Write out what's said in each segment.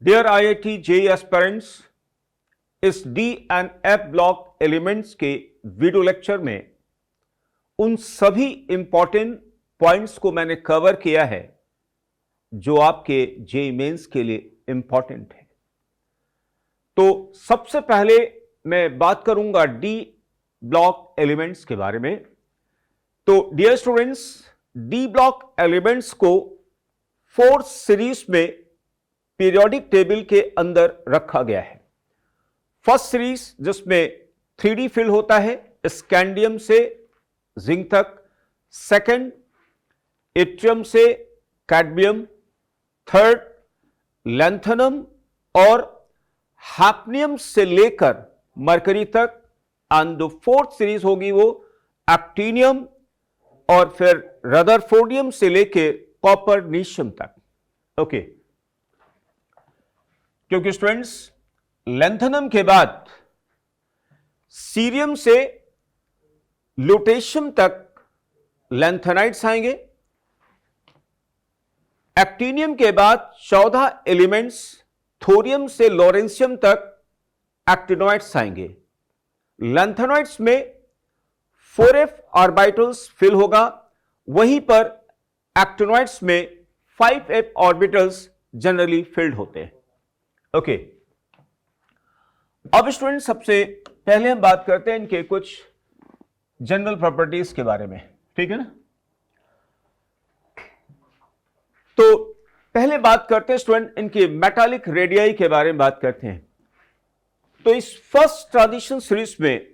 Dear IIT JEE aspirants, इस D and F block elements के video lecture में उन सभी इंपॉर्टेंट पॉइंट्स को मैंने कवर किया है जो आपके जेईई मेंस के लिए इंपॉर्टेंट है। तो सबसे पहले मैं बात करूंगा डी ब्लॉक एलिमेंट्स के बारे में। तो dear students, d block elements को 4 सीरीज में पीरियोडिक टेबल के अंदर रखा गया है। फर्स्ट सीरीज जिसमें 3D फिल होता है स्कैंडियम से जिंक तक, सेकंड एट्रियम से कैडमियम, थर्ड लैंथेनम और हैफनियम से लेकर मरकरी तक, एंड जो फोर्थ सीरीज होगी वो एक्टिनियम और फिर रदरफोर्डियम से लेकर कॉपरनीशियम तक। ओके, क्योंकि स्टूडेंट्स लैंथेनम के बाद सीरियम से लुटेशियम तक लैंथेनाइट्स आएंगे, एक्टिनियम के बाद 14 एलिमेंट्स थोरियम से लॉरेंशियम तक एक्टिनोइड्स आएंगे। लैंथेनोइड्स में 4f ऑर्बिटल्स फिल होगा, वहीं पर एक्टिनोइड्स में 5f ऑर्बिटल्स जनरली फिल्ड होते हैं। ओके, अब स्टूडेंट सबसे पहले हम बात करते हैं इनके कुछ जनरल प्रॉपर्टीज के बारे में, ठीक है ना। तो पहले बात करते हैं स्टूडेंट इनके मेटालिक रेडियाई के बारे में बात करते हैं। तो इस फर्स्ट ट्रांजिशन सीरीज में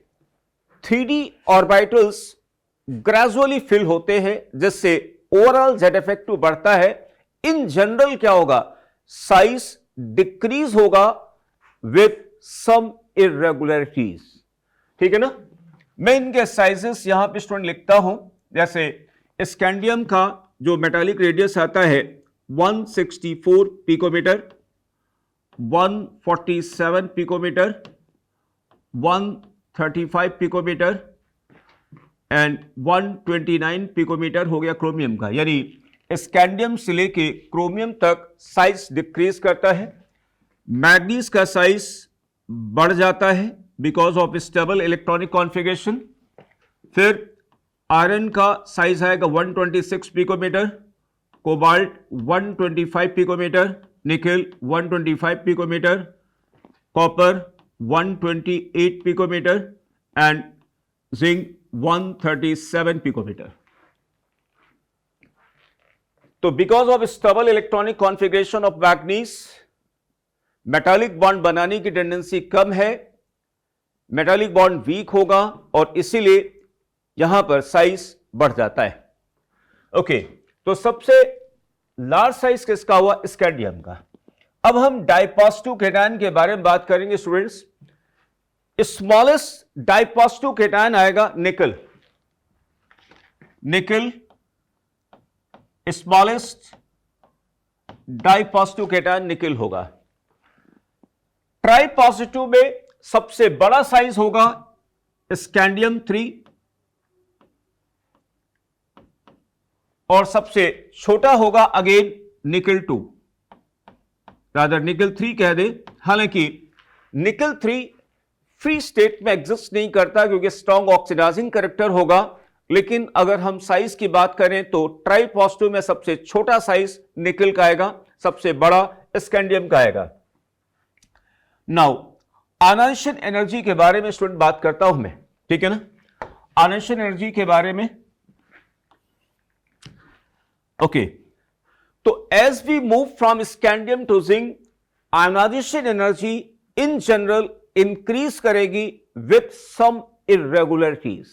3D ऑर्बिटल्स ग्रेजुअली फिल होते हैं, जिससे ओवरऑल जेड इफेक्टिव बढ़ता है। इन जनरल क्या होगा, साइज डिक्रीज होगा विथ सम इरेगुलरिटीज, ठीक है ना। मैं इनके साइजेस यहां पे स्टूडेंट लिखता हूं, जैसे स्कैंडियम का जो मेटालिक रेडियस आता है 164 picometer, 147 picometer, 135 picometer and 129 picometer हो गया क्रोमियम का। यानी स्कैंडियम से लेके क्रोमियम तक साइज डिक्रीज करता है। मैग्नीज का साइज बढ़ जाता है because of stable electronic configuration. फिर आयरन का साइज आएगा 126 picometre, cobalt 125 picometre, nickel 125 picometre, copper 128 picometre and zinc 137 picometre. तो because of stable electronic configuration of manganese, metallic bond बनाने की टेंडेंसी कम है, मेटालिक बॉन्ड वीक होगा और इसीलिए यहां पर साइज बढ़ जाता है। ओके, तो सबसे लार्ज साइज किसका हुआ, स्कैंडियम का। अब हम डाइपॉजिटिव केटायन के बारे में बात करेंगे स्टूडेंट्स। स्मॉलेस्ट डाइपॉजिटिव केटायन आएगा निकल। निकल स्मॉलेस्ट डाइपॉजिटिव केटायन निकल होगा। ट्राइपॉजिटिव में सबसे बड़ा साइज होगा स्कैंडियम 3 और सबसे छोटा होगा अगेन निकल 2, रादर निकल 3 कह दे। हालांकि निकल 3 फ्री स्टेट में एग्जिस्ट नहीं करता क्योंकि स्ट्रॉन्ग ऑक्सीडाइजिंग कैरेक्टर होगा, लेकिन अगर हम साइज की बात करें तो ट्राइपॉजिटिव में सबसे छोटा साइज निकल का आएगा, सबसे बड़ा स्कैंडियम का आएगा। नाउ आयनाइजेशन एनर्जी के बारे में स्टूडेंट बात करता हूं मैं, ठीक है ना। आयनाइजेशन एनर्जी के बारे में ओके, तो as we move from scandium to zinc, ionization energy in general increase करेगी विथ सम इरेगुलरिटीज,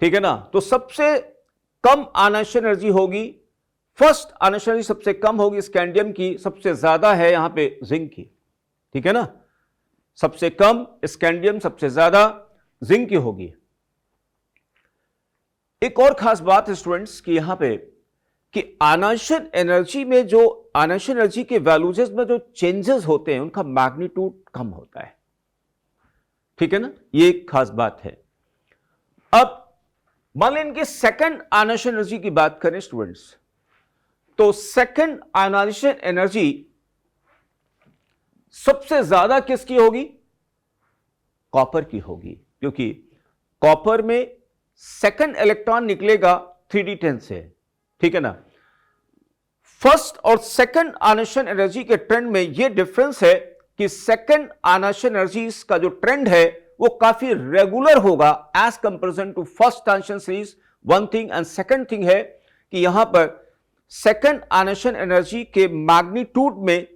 ठीक है ना। तो सबसे कम आयनाइजेशन एनर्जी होगी, फर्स्ट आयनाइजेशन एनर्जी सबसे कम होगी स्कैंडियम की, सबसे ज्यादा है यहां पे जिंक की, ठीक है ना। सबसे कम स्कैंडियम, सबसे ज्यादा जिंक की होगी। एक और खास बात है स्टूडेंट्स कि यहां पे कि आयनाइजेशन एनर्जी में जो आयनाइजेशन एनर्जी के वैल्यूज में जो चेंजेस होते हैं उनका मैग्नीट्यूड कम होता है, ठीक है ना। ये एक खास बात है। अब मान लें इनके सेकंड आयनाइजेशन एनर्जी की बात करें स्टूडेंट्स, तो सेकंड आयनाइजेशन एनर्जी सबसे ज्यादा किसकी होगी? कॉपर की होगी, क्योंकि कॉपर में सेकंड इलेक्ट्रॉन निकलेगा 3d10 से, ठीक है ना। फर्स्ट और सेकंड आयनेशन एनर्जी के ट्रेंड में यह डिफरेंस है कि सेकंड आयनेशन एनर्जी का जो ट्रेंड है वो काफी रेगुलर होगा as comparison to first ionization series. One thing and second thing है कि यहां पर सेकंड आयनेशन एनर्जी के मैग्नीट्यूड में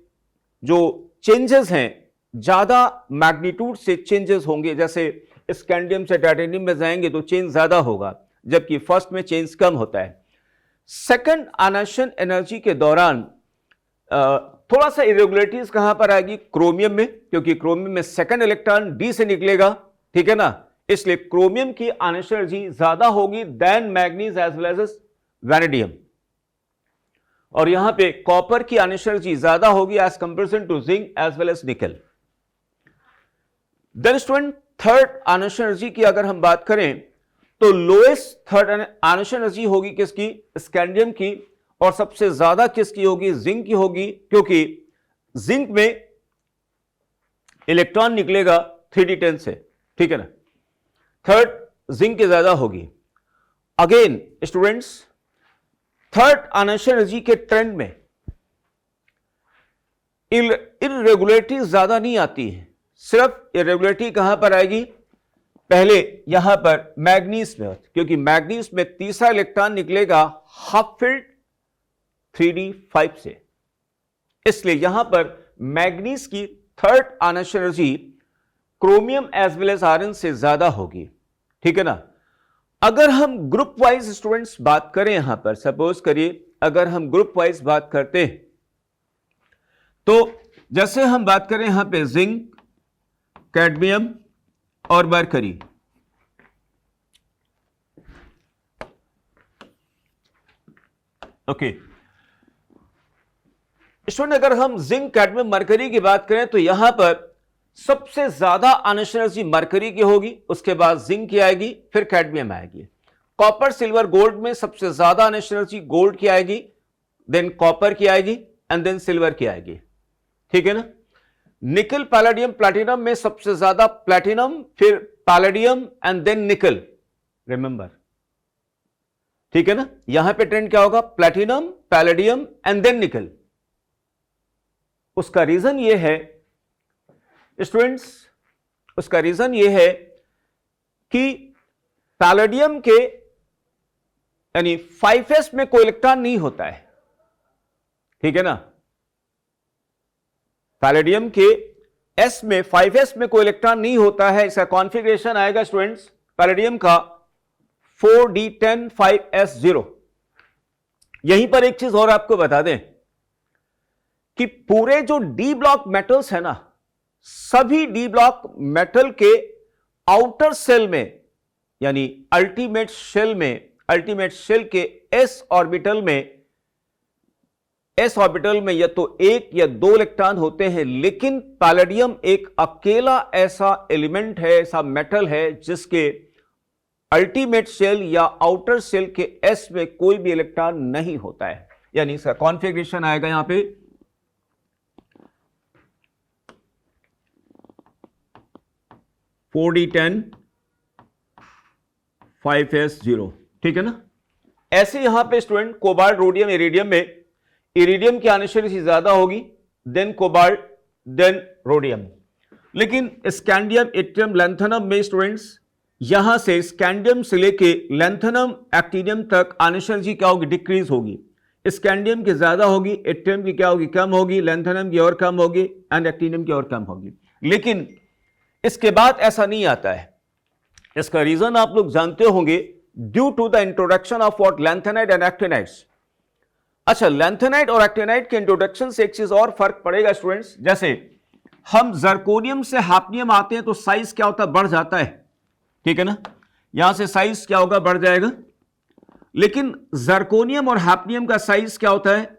जो चेंजेस हैं ज्यादा मैग्नीट्यूड से चेंजेस होंगे, जैसे स्कैंडियम से टाइटेनियम में जाएंगे तो चेंज ज्यादा होगा, जबकि फर्स्ट में चेंज कम होता है। सेकंड आयनेशन एनर्जी के दौरान थोड़ा सा इरेगुलरिटीज कहां पर आएगी? क्रोमियम में, क्योंकि क्रोमियम में सेकंड इलेक्ट्रॉन डी से निकलेगा, ठीक है ना, इसलिए क्रोमियम की आयनेशन एनर्जी ज्यादा होगी then manganese as well as vanadium. और यहां पे कॉपर की आयनेशन एनर्जी ज्यादा होगी as comparison to zinc as well as nickel. Then student, third ionisation energy की अगर हम बात करें तो लोएस्ट थर्ड आयनेशन एनर्जी होगी किसकी? स्कैंडियम की। और सबसे ज्यादा किसकी होगी? जिंक की होगी, क्योंकि जिंक में इलेक्ट्रॉन निकलेगा 3d10 से, ठीक है ना। थर्ड जिंक की ज्यादा होगी। Again students, third ionisation energy के ट्रेंड में इरेगुलरिटी ज्यादा नहीं आती है, सिर्फ इरेगुलरिटी कहां पर आएगी? पहले यहां पर मैग्नीज में, क्योंकि मैग्नीज में तीसरा इलेक्ट्रॉन निकलेगा हाफ फिल्ड 3d5 से, इसलिए यहां पर मैग्नीज की third ionisation energy chromium as well as iron से ज्यादा होगी, ठीक है ना। अगर हम ग्रुप वाइज स्टूडेंट्स बात करें, यहां पर सपोज करिए अगर हम ग्रुप वाइज बात करते हैं तो जैसे हम बात करें यहां पे जिंक, कैडमियम और मरकरी, ओके स्टूडेंट, अगर हम जिंक, कैडमियम, मरकरी की बात करें तो यहां पर सबसे ज्यादा आयनेशन एनर्जी मरकरी की होगी, उसके बाद जिंक की आएगी, फिर कैडमियम आएगी। कॉपर, सिल्वर, गोल्ड में सबसे ज्यादा आयनेशन एनर्जी गोल्ड की आएगी, देन कॉपर की आएगी एंड देन सिल्वर की आएगी, ठीक है ना। निकल, पैलेडियम, प्लैटिनम में सबसे ज्यादा प्लैटिनम, फिर पैलेडियम एंड देन निकल, रिमेंबर, ठीक है ना। यहां पे ट्रेंड क्या होगा? प्लैटिनम, पैलेडियम एंड देन निकल। उसका रीजन यह है स्टूडेंट्स, उसका रीजन यह है कि पैलेडियम के यानी 5s में कोई इलेक्ट्रॉन नहीं होता है, ठीक है ना। पैलेडियम के s में 5s में कोई इलेक्ट्रॉन नहीं होता है। इसका कॉन्फ़िगरेशन आएगा स्टूडेंट्स पैलेडियम का 4d10 5s0। यहीं पर एक चीज और आपको बता दें कि पूरे जो डी ब्लॉक मेटल्स है ना, सभी डी ब्लॉक मेटल के आउटर सेल में यानी अल्टीमेट शेल के s ऑर्बिटल में या तो एक या दो इलेक्ट्रॉन होते हैं, लेकिन पैलेडियम एक अकेला ऐसा एलिमेंट है, ऐसा मेटल है जिसके अल्टीमेट शेल या आउटर शेल के s में कोई भी इलेक्ट्रॉन नहीं होता है। यानी इसका कॉन्फ़िगरेशन आएगा यहां पे 4d10 5s0, ठीक है ना। ऐसे यहां पे स्टूडेंट कोबाल्ट, रोडियम, इरिडियम में इरिडियम की आयनेशन एनर्जी ज्यादा होगी, देन कोबाल्ट, देन रोडियम। लेकिन स्कैंडियम, इट्रियम, लैंथेनम में स्टूडेंट्स यहां से स्कैंडियम से लेके लैंथेनम, एक्टिनियम तक आयनेशन एनर्जी क्या होगी? डिक्रीज होगी। स्कैंडियम की ज्यादा होगी, इट्रियम की क्या होगी? कम होगी, लैंथेनम की और कम होगी एंड एक्टिनियम की और कम होगी। लेकिन इसके बाद ऐसा नहीं आता है। इसका रीजन आप लोग जानते होंगे, due to the introduction of what? Lanthanide and actinides. अच्छा, लैंथेनाइट और एक्टिनाइट के इंट्रोडक्शन से एक चीज और फर्क पड़ेगा स्टूडेंट्स। जैसे हम जर्कोनियम से हैफ्नियम आते हैं तो साइज क्या होता है? बढ़ जाता है, ठीक है ना। यहां से साइज क्या होगा? बढ़ जाएगा। लेकिन जर्कोनियम और हैफ्नियम का साइज क्या होता है?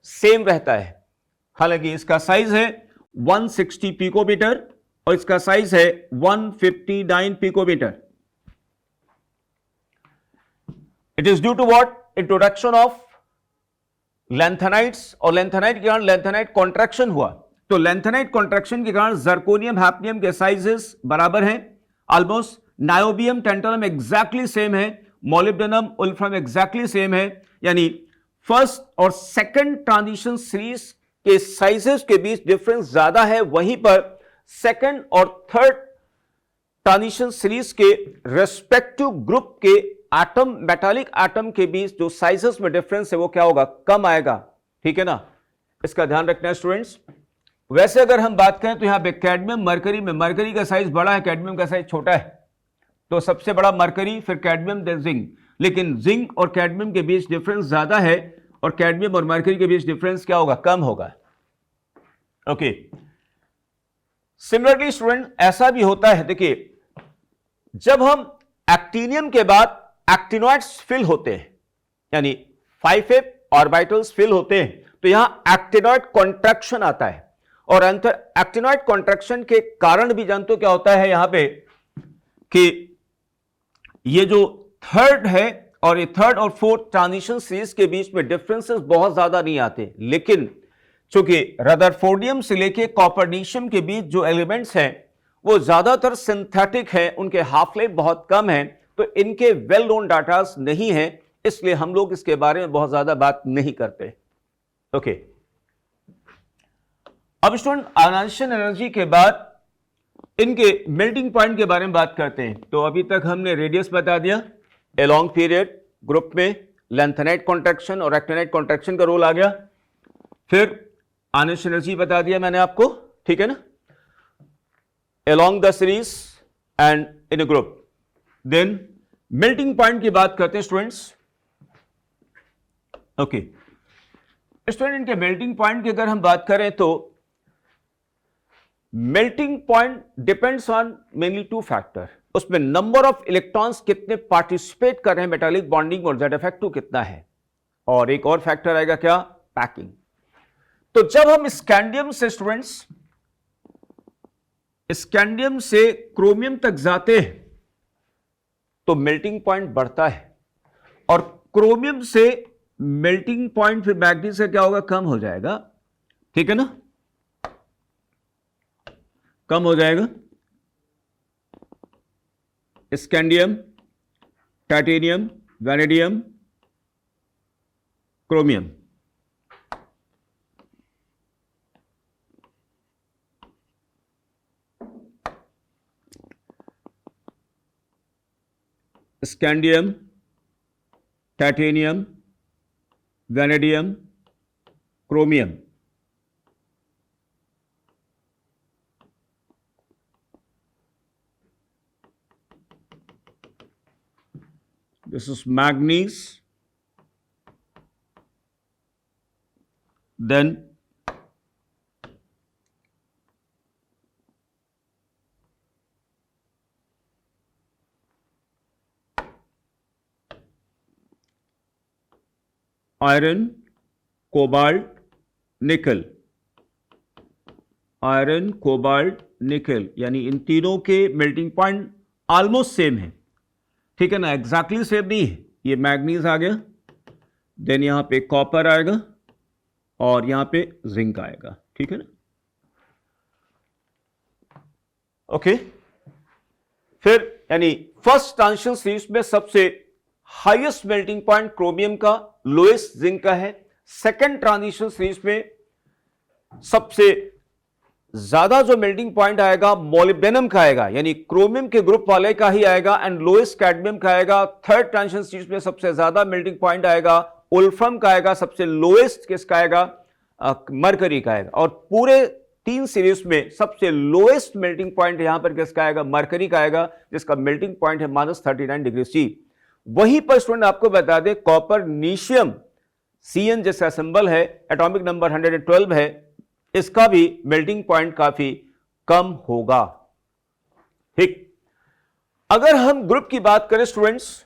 सेम रहता है। हालांकि इसका साइज है 160 पिकोमीटर और इसका साइज है 159 picometre. It is due to what? Introduction of lanthanides, और लैंथेनाइट के कारण लैंथेनाइट कॉन्ट्रैक्शन हुआ। तो लैंथेनाइट कॉन्ट्रैक्शन के कारण जर्कोनियम हैफ्नियम के साइजेस बराबर हैं almost, niobium tantalum exactly same है, मॉलिब्डेनम वुल्फ्रम एग्जैक्टली सेम है, यानी फर्स्ट और सेकंड ट्रांजिशन सीरीज के साइजेस के बीच डिफरेंस ज्यादा है, वहीं पर सेकंड और थर्ड ट्रांजिशन सीरीज के रेस्पेक्टिव ग्रुप के एटम, मेटालिक एटम के बीच जो साइजेस में डिफरेंस है वो क्या होगा, कम आएगा। ठीक है ना, इसका ध्यान रखना है स्टूडेंट्स। वैसे अगर हम बात करें तो यहां पे कैडमियम मरकरी में मरकरी का साइज बड़ा है, कैडमियम का साइज छोटा है, तो सबसे बड़ा मरकरी, फिर कैडमियम, देन जिंक। लेकिन जिंक और कैडमियम के बीच डिफरेंस ज्यादा है और कैडमियम और मरकरी के बीच डिफरेंस क्या होगा, कम होगा। ओके, सिमिलरली स्टूडेंट ऐसा भी होता है, देखिए जब हम एक्टिनियम के बाद एक्टिनॉइड्स फिल होते हैं, यानी 5f ऑर्बिटल्स फिल होते हैं, तो यहां एक्टिनॉइड कॉन्ट्रैक्शन आता है और अंतर एक्टिनॉइड कॉन्ट्रैक्शन के कारण भी जानते हो क्या होता है यहां पे कि ये जो थर्ड है और ये थर्ड और फोर्थ ट्रांजिशन सीरीज के बीच में डिफरेंसेस बहुत ज्यादा नहीं आते, लेकिन चूंकि रदरफोर्डियम से लेके कॉपरनीशियम के बीच जो एलिमेंट्स हैं वो ज्यादातर सिंथेटिक हैं, उनके हाफ लाइफ बहुत कम है, तो इनके वेल नोन डाटास नहीं है, इसलिए हम लोग इसके बारे में बहुत ज्यादा बात नहीं करते। ओके, अब स्टूडेंट आयनाइजेशन एनर्जी के बाद इनके मेल्टिंग पॉइंट के बारे में बात करते हैं। तो अभी तक हमने रेडियस बता दिया, ए लॉन्ग पीरियड ग्रुप में लैंथेनाइट कॉन्ट्रैक्शन और एक्टिनाइट कॉन्ट्रैक्शन का रोल आ गया, फिर आयनाइजेशन एनर्जी बता दिया मैंने आपको, ठीक है ना, along the series and in a group। then melting point की बात करते हैं स्टूडेंट्स। ओके, स्टूडेंट इनके मेल्टिंग पॉइंट की अगर हम बात करें तो melting point depends on mainly two factor, उसमें नंबर ऑफ इलेक्ट्रॉन्स कितने पार्टिसिपेट कर रहे हैं मेटालिक बॉन्डिंग और जेड इफेक्टिव कितना है, और एक और फैक्टर आएगा क्या, पैकिंग। तो जब हम स्कैंडियम से स्टूडेंट्स स्कैंडियम से क्रोमियम तक जाते हैं तो मेल्टिंग पॉइंट बढ़ता है, और क्रोमियम से मेल्टिंग पॉइंट फिर मैग्नीज से क्या होगा, कम हो जाएगा। ठीक है ना, कम हो जाएगा। Scandium, titanium, vanadium, chromium. Scandium, titanium, vanadium, chromium. This is manganese, then iron, cobalt, निकल। आयरन, कोबाल्ट, निकल, यानी इन तीनों के मेल्टिंग पॉइंट ऑलमोस्ट सेम है। ठीक है ना, एग्जैक्टली सेम नहीं है। ये मैग्नीज आ गया, देन यहां पे कॉपर आएगा और यहां पे जिंक आएगा। ठीक है ना, ओके। फिर यानी फर्स्ट ट्रांजिशन सीरीज में सबसे हाईएस्ट मेल्टिंग पॉइंट क्रोमियम का, लोएस्ट जिंक का है। सेकेंड ट्रांजिशन सीरीज में सबसे ज्यादा जो मेल्टिंग पॉइंट आएगा मॉलिब्डेनम का आएगा, यानी क्रोमियम के ग्रुप वाले का ही आएगा, एंड लोएस्ट कैडमियम का आएगा। थर्ड ट्रांजिशन सीरीज में सबसे ज्यादा मेल्टिंग पॉइंट आएगा वुल्फ्रम का आएगा, सबसे लोएस्ट किसका आएगा, मरकरी का आएगा। और पूरे तीन सीरीज में सबसे लोएस्ट मेल्टिंग पॉइंट यहां पर किसका आएगा, मरकरी का आएगा, जिसका मेल्टिंग पॉइंट है -39 डिग्री सी। वहीं पर स्टूडेंट आपको बता दें कॉपर नीशियम CN जैसा सिंबल है, एटॉमिक नंबर 112 है, इसका भी मेल्टिंग पॉइंट काफी कम होगा। ठीक, अगर हम ग्रुप की बात करें स्टूडेंट्स,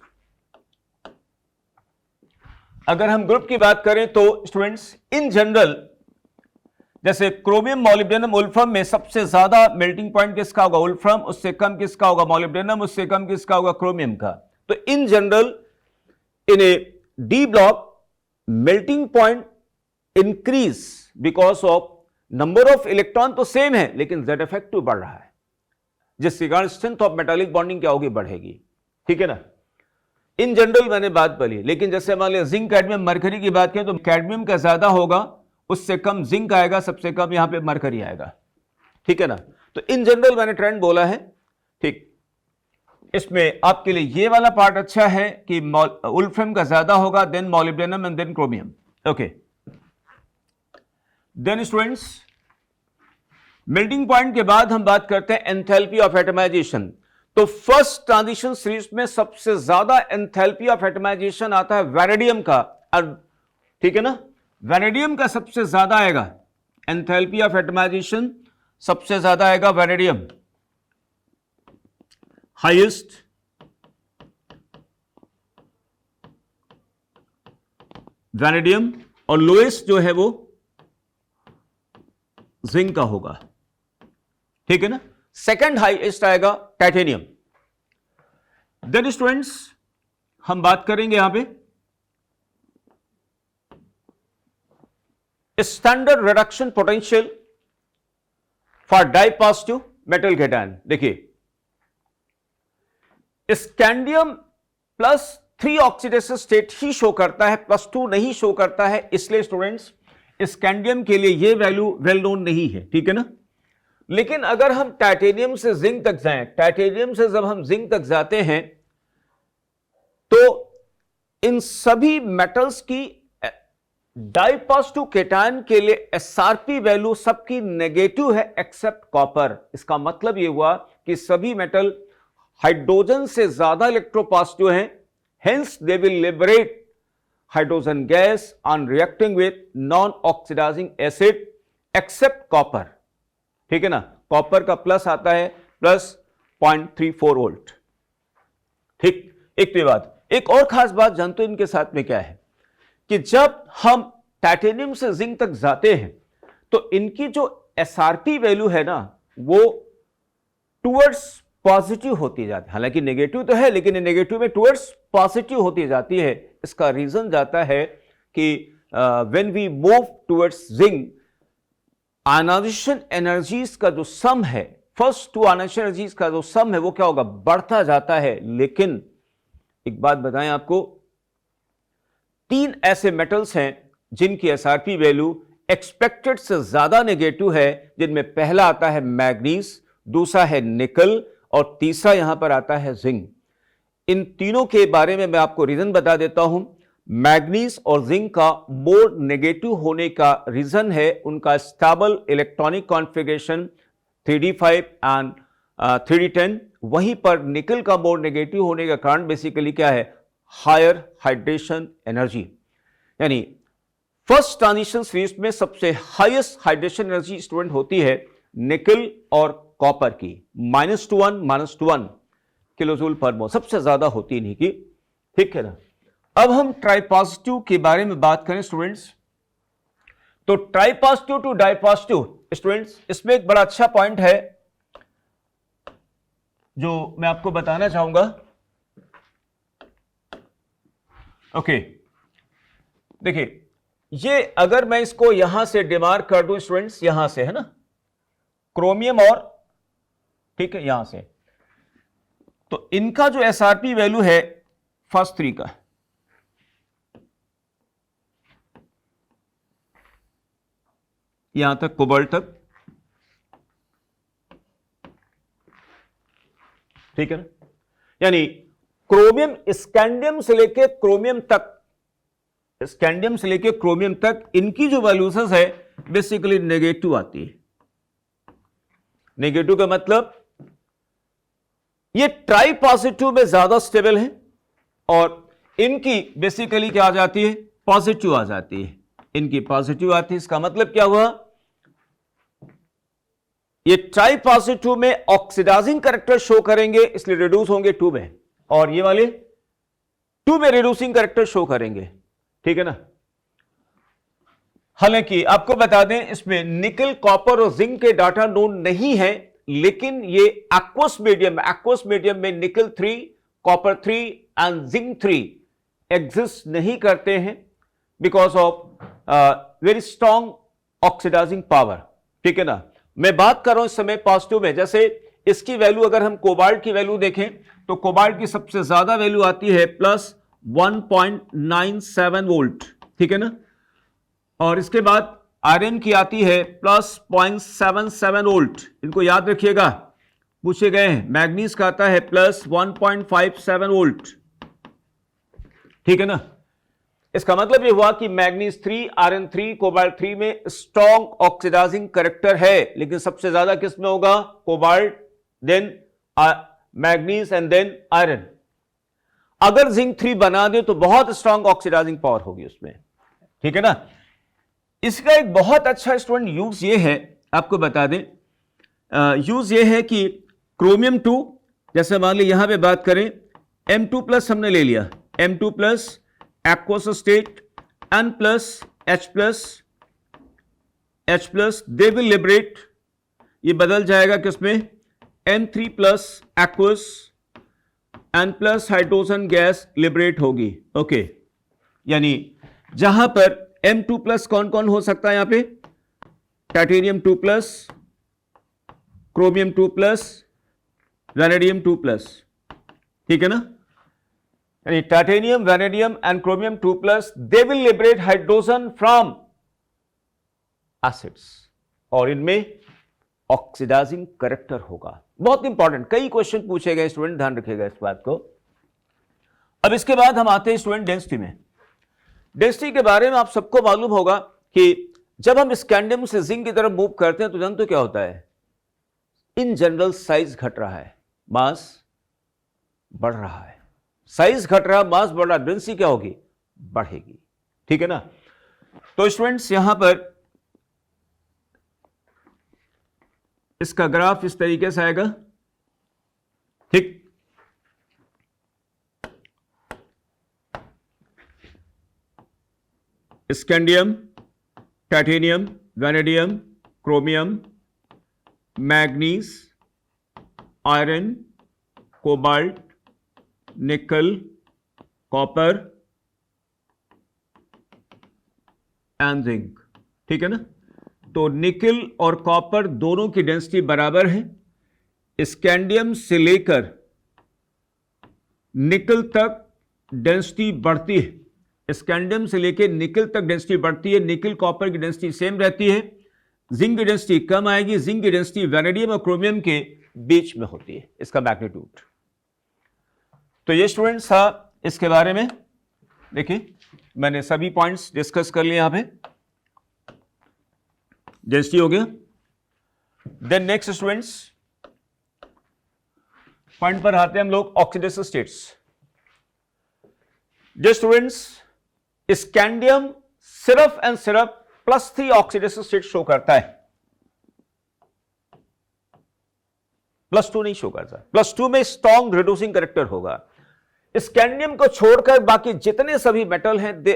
अगर हम ग्रुप की बात करें तो स्टूडेंट्स इन जनरल जैसे क्रोमियम, मॉलिब्डेनम, वुल्फ्रम में सबसे ज्यादा मेल्टिंग पॉइंट किसका होगा, वुल्फ्रम, उससे कम किसका होगा, मॉलिब्डेनम, उससे कम किसका होगा, क्रोमियम का। तो in general in A D block melting point increase because of number of electron तो सेम है लेकिन Z इफेक्टिव बढ़ रहा है, जिसके कारण स्ट्रेंथ ऑफ मेटालिक बॉन्डिंग क्या होगी, बढ़ेगी। ठीक है ना। इन जनरल मैंने बात बोली, लेकिन जैसे मान लिया जिंक, कैडमियम, मरकरी की बात करें तो कैडमियम का ज्यादा होगा, उससे कम जिंक आएगा, सबसे कम यहां पे मरकरी आएगा। ठीक है ना। तो इन जनरल मैंने ट्रेंड बोला है। ठीक, इसमें आपके लिए ये वाला पार्ट अच्छा है कि वुल्फ्रेम का ज्यादा होगा, then molybdenum and then chromium. Okay, then students melting point के बाद हम बात करते हैं एंथैल्पी ऑफ एटमाइजेशन। तो फर्स्ट ट्रांजिशन सीरीज में सबसे ज्यादा एंथैल्पी ऑफ एटमाइजेशन आता है वैनेडियम का। ठीक है ना, वैनेडियम का सबसे ज्यादा आएगा एंथैल्पी ऑफ एटमाइजेशन, सबसे ज्यादा आएगा वैनेडियम, हाईएस्ट वैनेडियम, और लोएस्ट जो है वो जिंक का होगा। ठीक है ना। सेकंड हाईएस्ट आएगा टाइटेनियम। देन स्टूडेंट्स हम बात करेंगे यहां पे standard reduction potential for di positive metal cation. देखिए, स्कैंडियम +3 ऑक्सीडेशन स्टेट ही शो करता है, +2 नहीं शो करता है, इसलिए स्टूडेंट्स स्कैंडियम के लिए यह वैल्यू वेल नोन नहीं है। ठीक है ना। लेकिन अगर हम टाइटेनियम से जिंक तक जाएं, टाइटेनियम से जब हम जिंक तक जाते हैं तो इन सभी मेटल्स की डाई पॉजिटिव केटायन के लिए एसआरपी वैल्यू सबकी नेगेटिव है एक्सेप्ट कॉपर। इसका मतलब यह हुआ कि सभी मेटल हाइड्रोजन से ज्यादा इलेक्ट्रोपॉजिटिव हैं, hence they will liberate hydrogen gas on reacting with non oxidising acid except copper. ठीक है ना। कॉपर का प्लस आता है +0.34 वोल्ट। ठीक, एक तो बात। एक और खास बात जानते हो इनके साथ में क्या है कि जब हम टाइटेनियम से जिंक तक जाते हैं तो इनकी जो एसआरपी वैल्यू है ना वो टुवर्ड्स पॉजिटिव होती जाती है। हालांकि नेगेटिव तो है लेकिन नेगेटिव में टुवर्ड्स पॉजिटिव होती जाती है। इसका रीजन जाता है कि when we move towards zinc, ionization energies का जो सम है, फर्स्ट 2 आयनाइजेशन एनर्जीज का जो सम है वो क्या होगा, बढ़ता जाता है। लेकिन एक बात बताएं आपको, 3 ऐसे मेटल्स हैं जिनकी एसआरपी वैल्यू एक्सपेक्टेड से ज्यादा नेगेटिव है, जिनमें पहला आता है मैग्नीज, दूसरा है निकल और तीसरा यहां पर आता है जिंक। इन तीनों के बारे में मैं आपको रीजन बता देता हूं। मैग्नीज और जिंक का मोर नेगेटिव होने का रीजन है उनका stable electronic configuration 3d5 and 3d10। वहीं पर निकल का मोर नेगेटिव होने का कारण बेसिकली क्या है, हायर हाइड्रेशन एनर्जी। यानी फर्स्ट ट्रांजिशन सीरीज में सबसे हाईएस्ट हाइड्रेशन एनर्जी स्टूडेंट होती है निकल और कॉपर की, -1 किलोजूल पर मोल सबसे ज्यादा होती इन्हीं की। ठीक है ना। अब हम ट्राइपॉजिटिव के बारे में बात करें स्टूडेंट्स, तो ट्राइपॉजिटिव टू डाइपॉजिटिव स्टूडेंट्स, इसमें एक बड़ा अच्छा पॉइंट है जो मैं आपको बताना चाहूंगा। ओके, देखिए, ये अगर मैं इसको यहां से डिमार्क कर दूं स्टूडेंट्स, यहां से है ना, क्रोमियम और, ठीक है, यहां से, तो इनका जो एसआरपी वैल्यू है फर्स्ट 3 का, यहां तक कोबाल्ट तक, ठीक है ना। यानी क्रोमियम, स्कैंडियम से लेके क्रोमियम तक, स्कैंडियम से लेके क्रोमियम तक इनकी जो वैल्यूज है बेसिकली नेगेटिव आती है। नेगेटिव का मतलब ये ट्राई पॉजिटिव में ज्यादा स्टेबल है और इनकी बेसिकली क्या आ जाती है, पॉजिटिव आ जाती है। इनकी पॉजिटिव आती है, इसका मतलब क्या हुआ, ये ट्राई पॉजिटिव में ऑक्सीडाइजिंग कैरेक्टर शो करेंगे इसलिए रिड्यूस होंगे 2 में, और ये वाले 2 में रिड्यूसिंग कैरेक्टर शो करेंगे। ठीक है ना। हालांकि आपको बता दें इसमें निकल, कॉपर और जिंक के डाटा नोन नहीं है, लेकिन ये एक्वस मीडियम में निकल 3, कॉपर 3 एंड जिंक 3 एग्जिस्ट नहीं करते हैं because of very strong oxidizing power. ठीक है ना। मैं बात कर रहा हूं इस समय पॉजिटिव में, जैसे इसकी वैल्यू अगर हम कोबाल्ट की वैल्यू देखें तो कोबाल्ट की सबसे ज्यादा वैल्यू आती है प्लस 1.97 वोल्ट, ठीक है ना। और इसके बाद आयरन की आती है प्लस 0.77 वोल्ट, इनको याद रखिएगा, पूछे गए हैं। मैग्नीज का आता है प्लस 1.57 वोल्ट, ठीक है ना। इसका मतलब यह हुआ कि मैग्नीज 3, आयरन 3, कोबाल्ट 3 में स्ट्रॉन्ग ऑक्सीडाइजिंग कैरेक्टर है, लेकिन सबसे ज्यादा किस में होगा? Cobalt, then manganese and then iron. अगर जिंक 3 बना दे तो बहुत स्ट्रॉन्ग ऑक्सीडाइजिंग पावर होगी उसमें, ठीक है ना। इसका एक बहुत अच्छा स्टूडेंट यूज ये है, आपको बता दें, यूज ये है कि क्रोमियम 2, जैसे मान ली यहां पे बात करें M2+ हमने ले लिया, M2+ aqueous state, N+H+, H+, they will liberate, ये बदल जाएगा किसमें? N3+ aqueous, N+ hydrogen gas liberate होगी, ओके। यानी जहां पर M2+ कौन कौन हो सकता है यहां पे? टाइटेनियम 2+, क्रोमियम 2+, वैनेडियम 2+, ठीक है ना। यानी titanium, vanadium and chromium 2+, they will liberate hydrogen from acids, और इनमें ऑक्सीडाइजिंग कैरेक्टर होगा। बहुत इंपॉर्टेंट, कई क्वेश्चन पूछे गए स्टूडेंट, ध्यान रखिएगा इस बात को। अब इसके बाद हम आते हैं स्टूडेंट डेंसिटी में। डेंसिटी के बारे में आप सबको मालूम होगा कि जब हम स्कैंडियम से जिंक की तरफ मूव करते हैं तो जानते हो क्या होता है? इन जनरल साइज घट रहा है, मास बढ़ रहा है। साइज घट रहा, मास बढ़ रहा, डेंसिटी क्या होगी? बढ़ेगी, ठीक है ना। तो स्टूडेंट्स यहां पर इसका ग्राफ इस तरीके से आएगा, ठीक। Scandium, titanium, vanadium, chromium, manganese, iron, cobalt, निकल, कॉपर एंड जिंक, ठीक है ना। तो निकल और कॉपर दोनों की डेंसिटी बराबर है। स्कैंडियम से लेकर निकल तक डेंसिटी बढ़ती है, स्कैंडियम से लेकर निकल तक डेंसिटी बढ़ती है, निकल कॉपर की डेंसिटी सेम रहती है। जिंक की डेंसिटी कम आएगी, जिंक की डेंसिटी वैनेडियम और क्रोमियम के बीच में होती है, इसका मैग्नीट्यूड। तो ये स्टूडेंट्स था इसके बारे में। देखिए मैंने सभी पॉइंट्स डिस्कस कर लिए यहां पे। डेंसिटी हो गया। देन नेक्स्ट स्टूडेंट्स पॉइंट पर आते हैं हम लोग, ऑक्सीडेशन स्टेट्स। जो स्टूडेंट्स स्कैंडियम सिर्फ एंड सिर्फ +3 ऑक्सीडेशन स्टेट शो करता है, +2 नहीं शो करता। +2 में स्ट्रॉन्ग रिड्यूसिंग कैरेक्टर होगा। स्कैंडियम को छोड़कर बाकी जितने सभी मेटल हैं, they